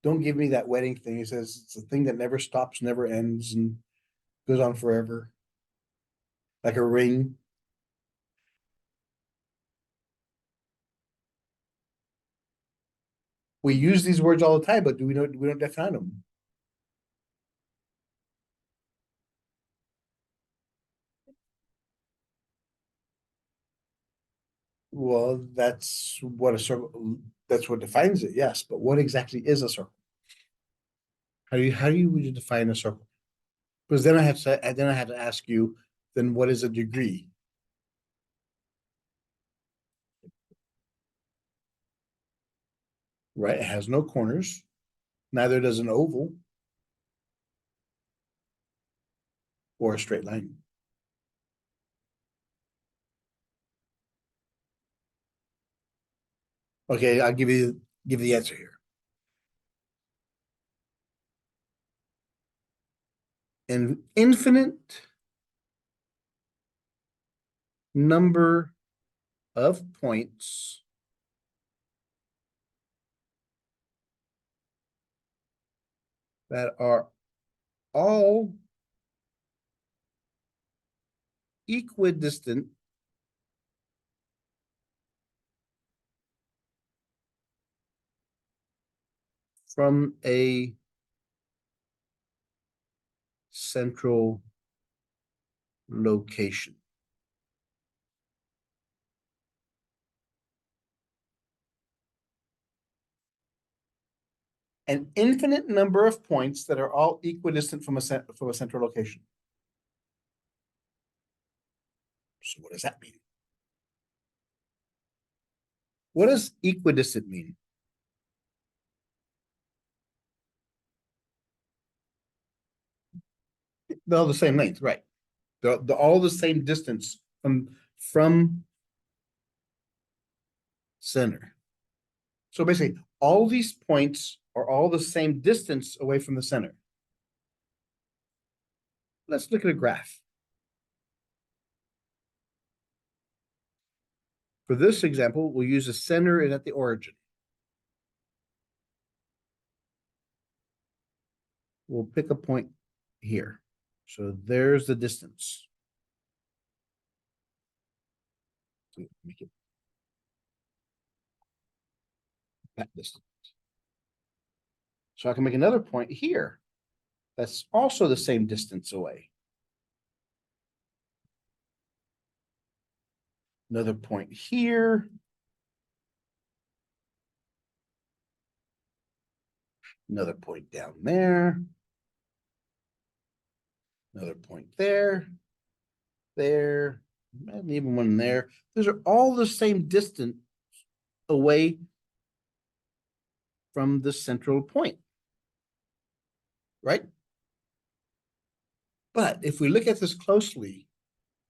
Don't give me that wedding thing. It says it's a thing that never stops, never ends, and goes on forever. Like a ring. We use these words all the time, but we don't define them. Well, that's what a circle, that's what defines it, yes, but what exactly is a circle? Would you define a circle? Because then I have to ask you, then what is a degree? Right, it has no corners, neither does an oval or a straight line. Okay, I'll give the answer here. An infinite number of points that are all equidistant from a central location. An infinite number of points that are all equidistant from a central location. So what does that mean? What does equidistant mean? They're all the same length, right? They're all the same distance from center. So basically, all these points are all the same distance away from the center. Let's look at a graph. For this example, we'll use the center and at the origin. We'll pick a point here. So there's the distance. So make it that distance. So I can make another point here. That's also the same distance away. Another point here. Another point down there. Another point there. There, and even one there. Those are all the same distance away from the central point. Right? But if we look at this closely,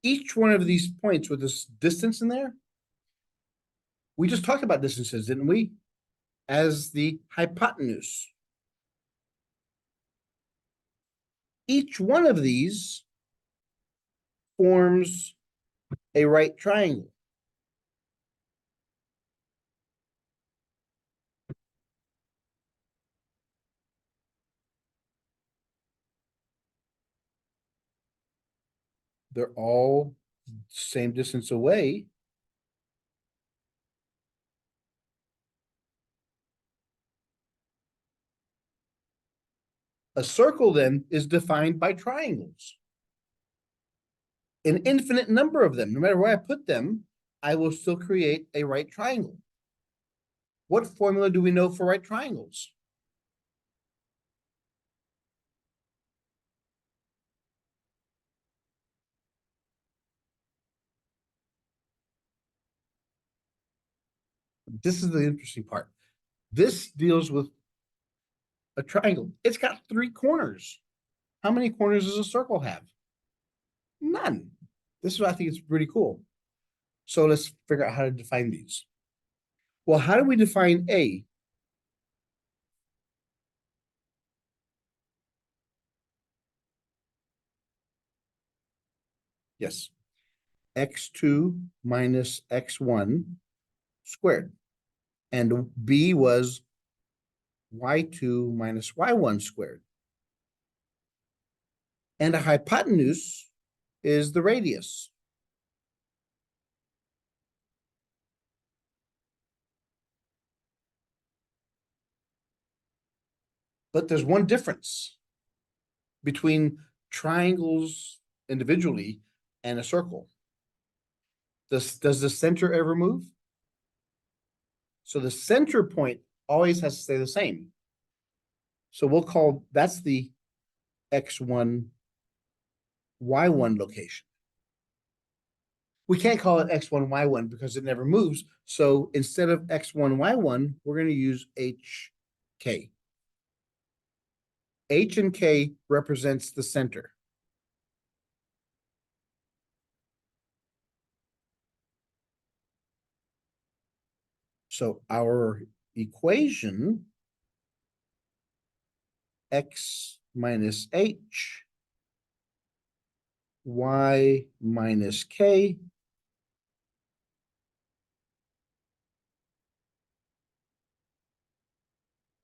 each one of these points with this distance in there, we just talked about distances, didn't we? As the hypotenuse. Each one of these forms a right triangle. They're all same distance away. A circle then is defined by triangles. An infinite number of them. No matter where I put them, I will still create a right triangle. What formula do we know for right triangles? This is the interesting part. This deals with a triangle. It's got 3 corners. How many corners does a circle have? None. This is what I think is pretty cool. So let's figure out how to define these. Well, how do we define A? Yes. X2 minus X1 squared. And B was Y2 minus Y1 squared. And a hypotenuse is the radius. But there's one difference between triangles individually and a circle. Does the center ever move? So the center point always has to stay the same. So we'll call that's the X1, Y1 location. We can't call it X1, Y1 because it never moves. So instead of X1, Y1, we're going to use HK. H and K represents the center. So our equation, X minus H, Y minus K,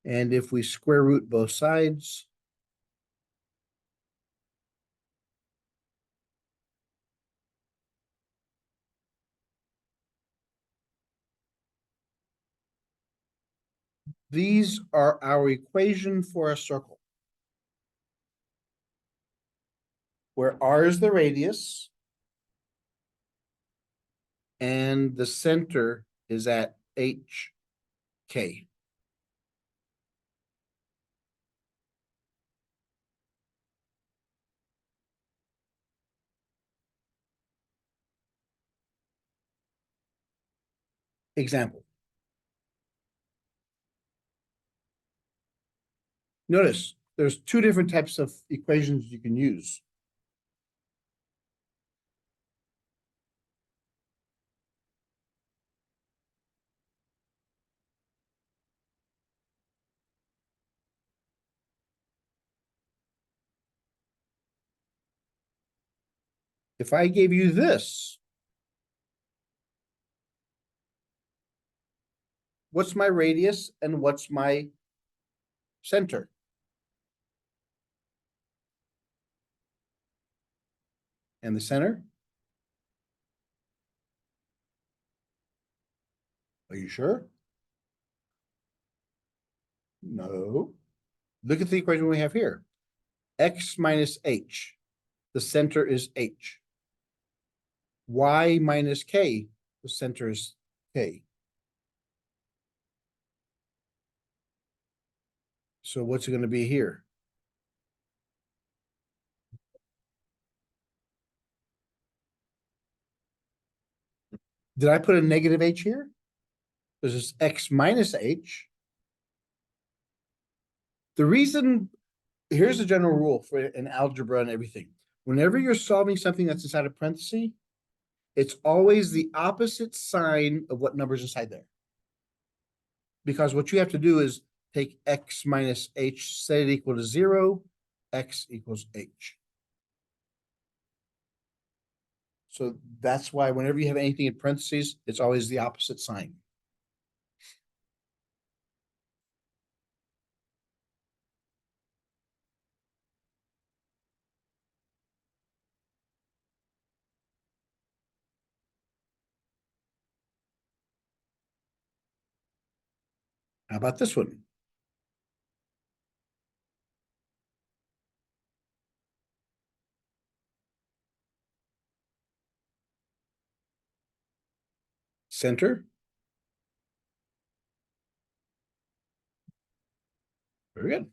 and if we square root both sides, these are our equation for a circle, where R is the radius and the center is at HK. Example. Notice there's 2 different types of equations you can use. If I gave you this, what's my radius and what's my center? And the center? Are you sure? No. Look at the equation we have here. X minus H. The center is H. Y minus K. The center is K. So what's it gonna be here? Did I put a negative h here? This is x minus h. The reason, here's the general rule for an algebra and everything. Whenever you're solving something that's inside a parenthesis, it's always the opposite sign of what number's inside there. Because what you have to do is take x minus h, set it equal to 0, x equals h. So that's why whenever you have anything in parentheses, it's always the opposite sign. How about this one? Center. Very good.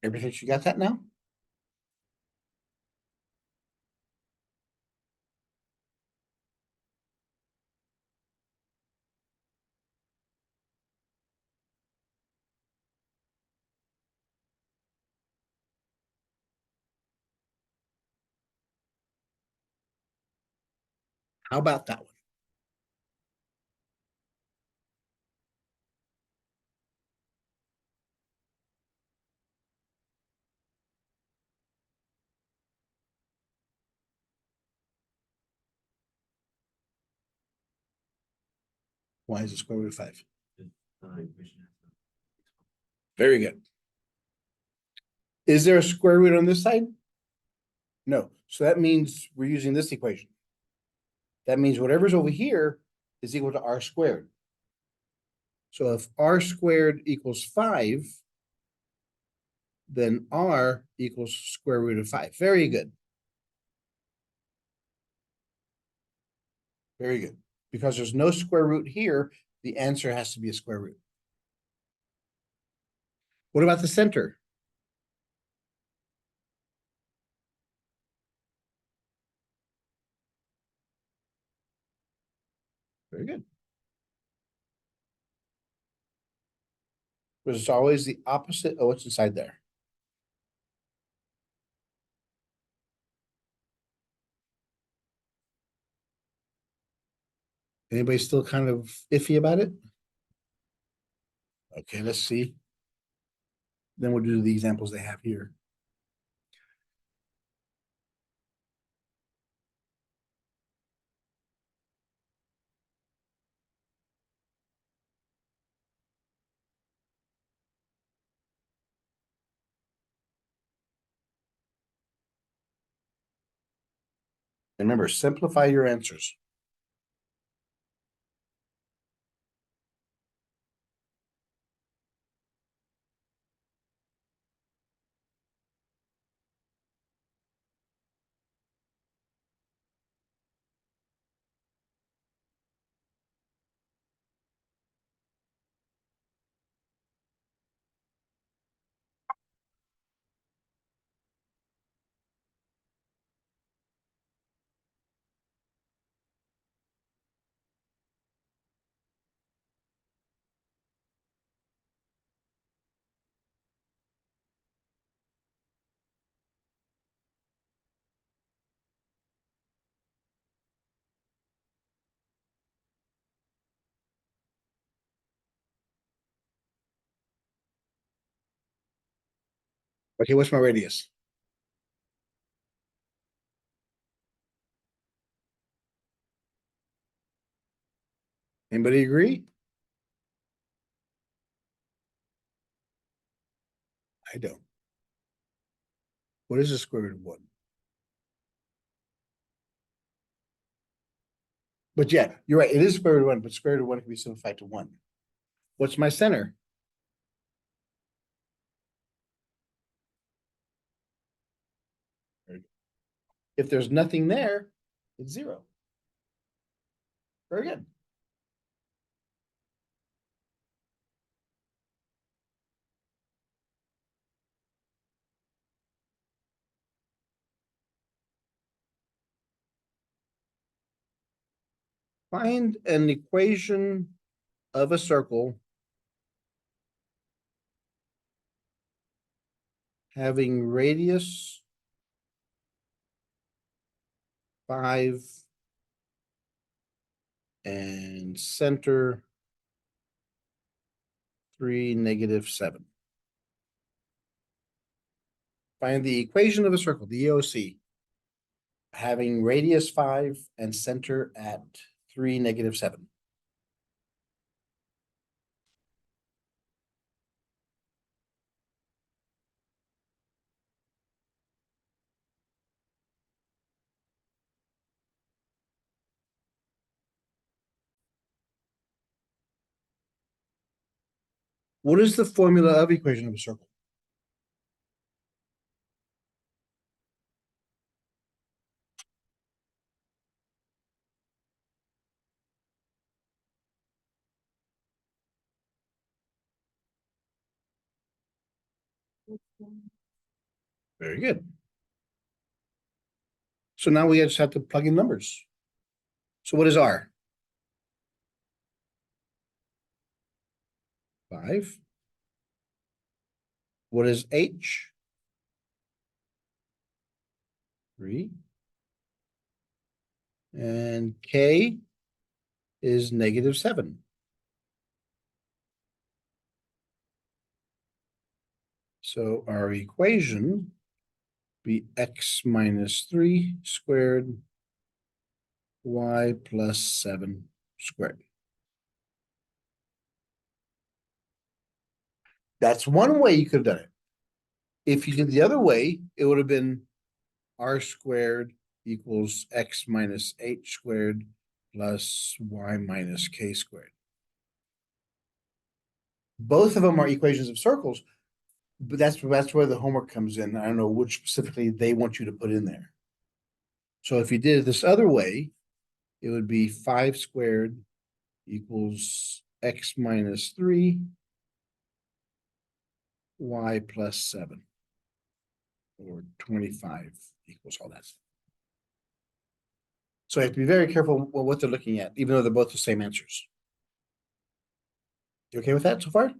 Everything, you got that now? How about that one? Why is it square root of 5? Very good. Is there a square root on this side? No. So that means we're using this equation. That means whatever's over here is equal to r squared. So if r squared equals 5, then r equals square root of 5. Very good. Very good. Because there's no square root here, the answer has to be a square root. What about the center? Very good. But it's always the opposite of what's inside there. Anybody still kind of iffy about it? Okay, let's see. Then we'll do the examples they have here. And remember, simplify your answers. Okay, what's my radius? Anybody agree? I don't. What is the square root of 1? But yeah, you're right. It is square root of 1, but square root of 1 can be simplified to 1. What's my center? If there's nothing there, it's 0. Very good. Find an equation of a circle having radius 5 and center 3, -7. Find the equation of a circle, the EOC, having radius 5 and center at 3, -7. What is the formula of equation of a circle? Very good. So now we just have to plug in numbers. So what is R? 5. What is H? 3. And K is -7. So our equation be x minus 3 squared, y plus 7 squared. That's one way you could have done it. If you did the other way, it would have been r squared equals x minus h squared plus y minus k squared. Both of them are equations of circles, but that's where the homework comes in. I don't know which specifically they want you to put in there. So if you did it this other way, it would be 5 squared equals x minus 3, y plus 7, or 25 equals all that. So you have to be very careful what they're looking at, even though they're both the same answers. You okay with that so far?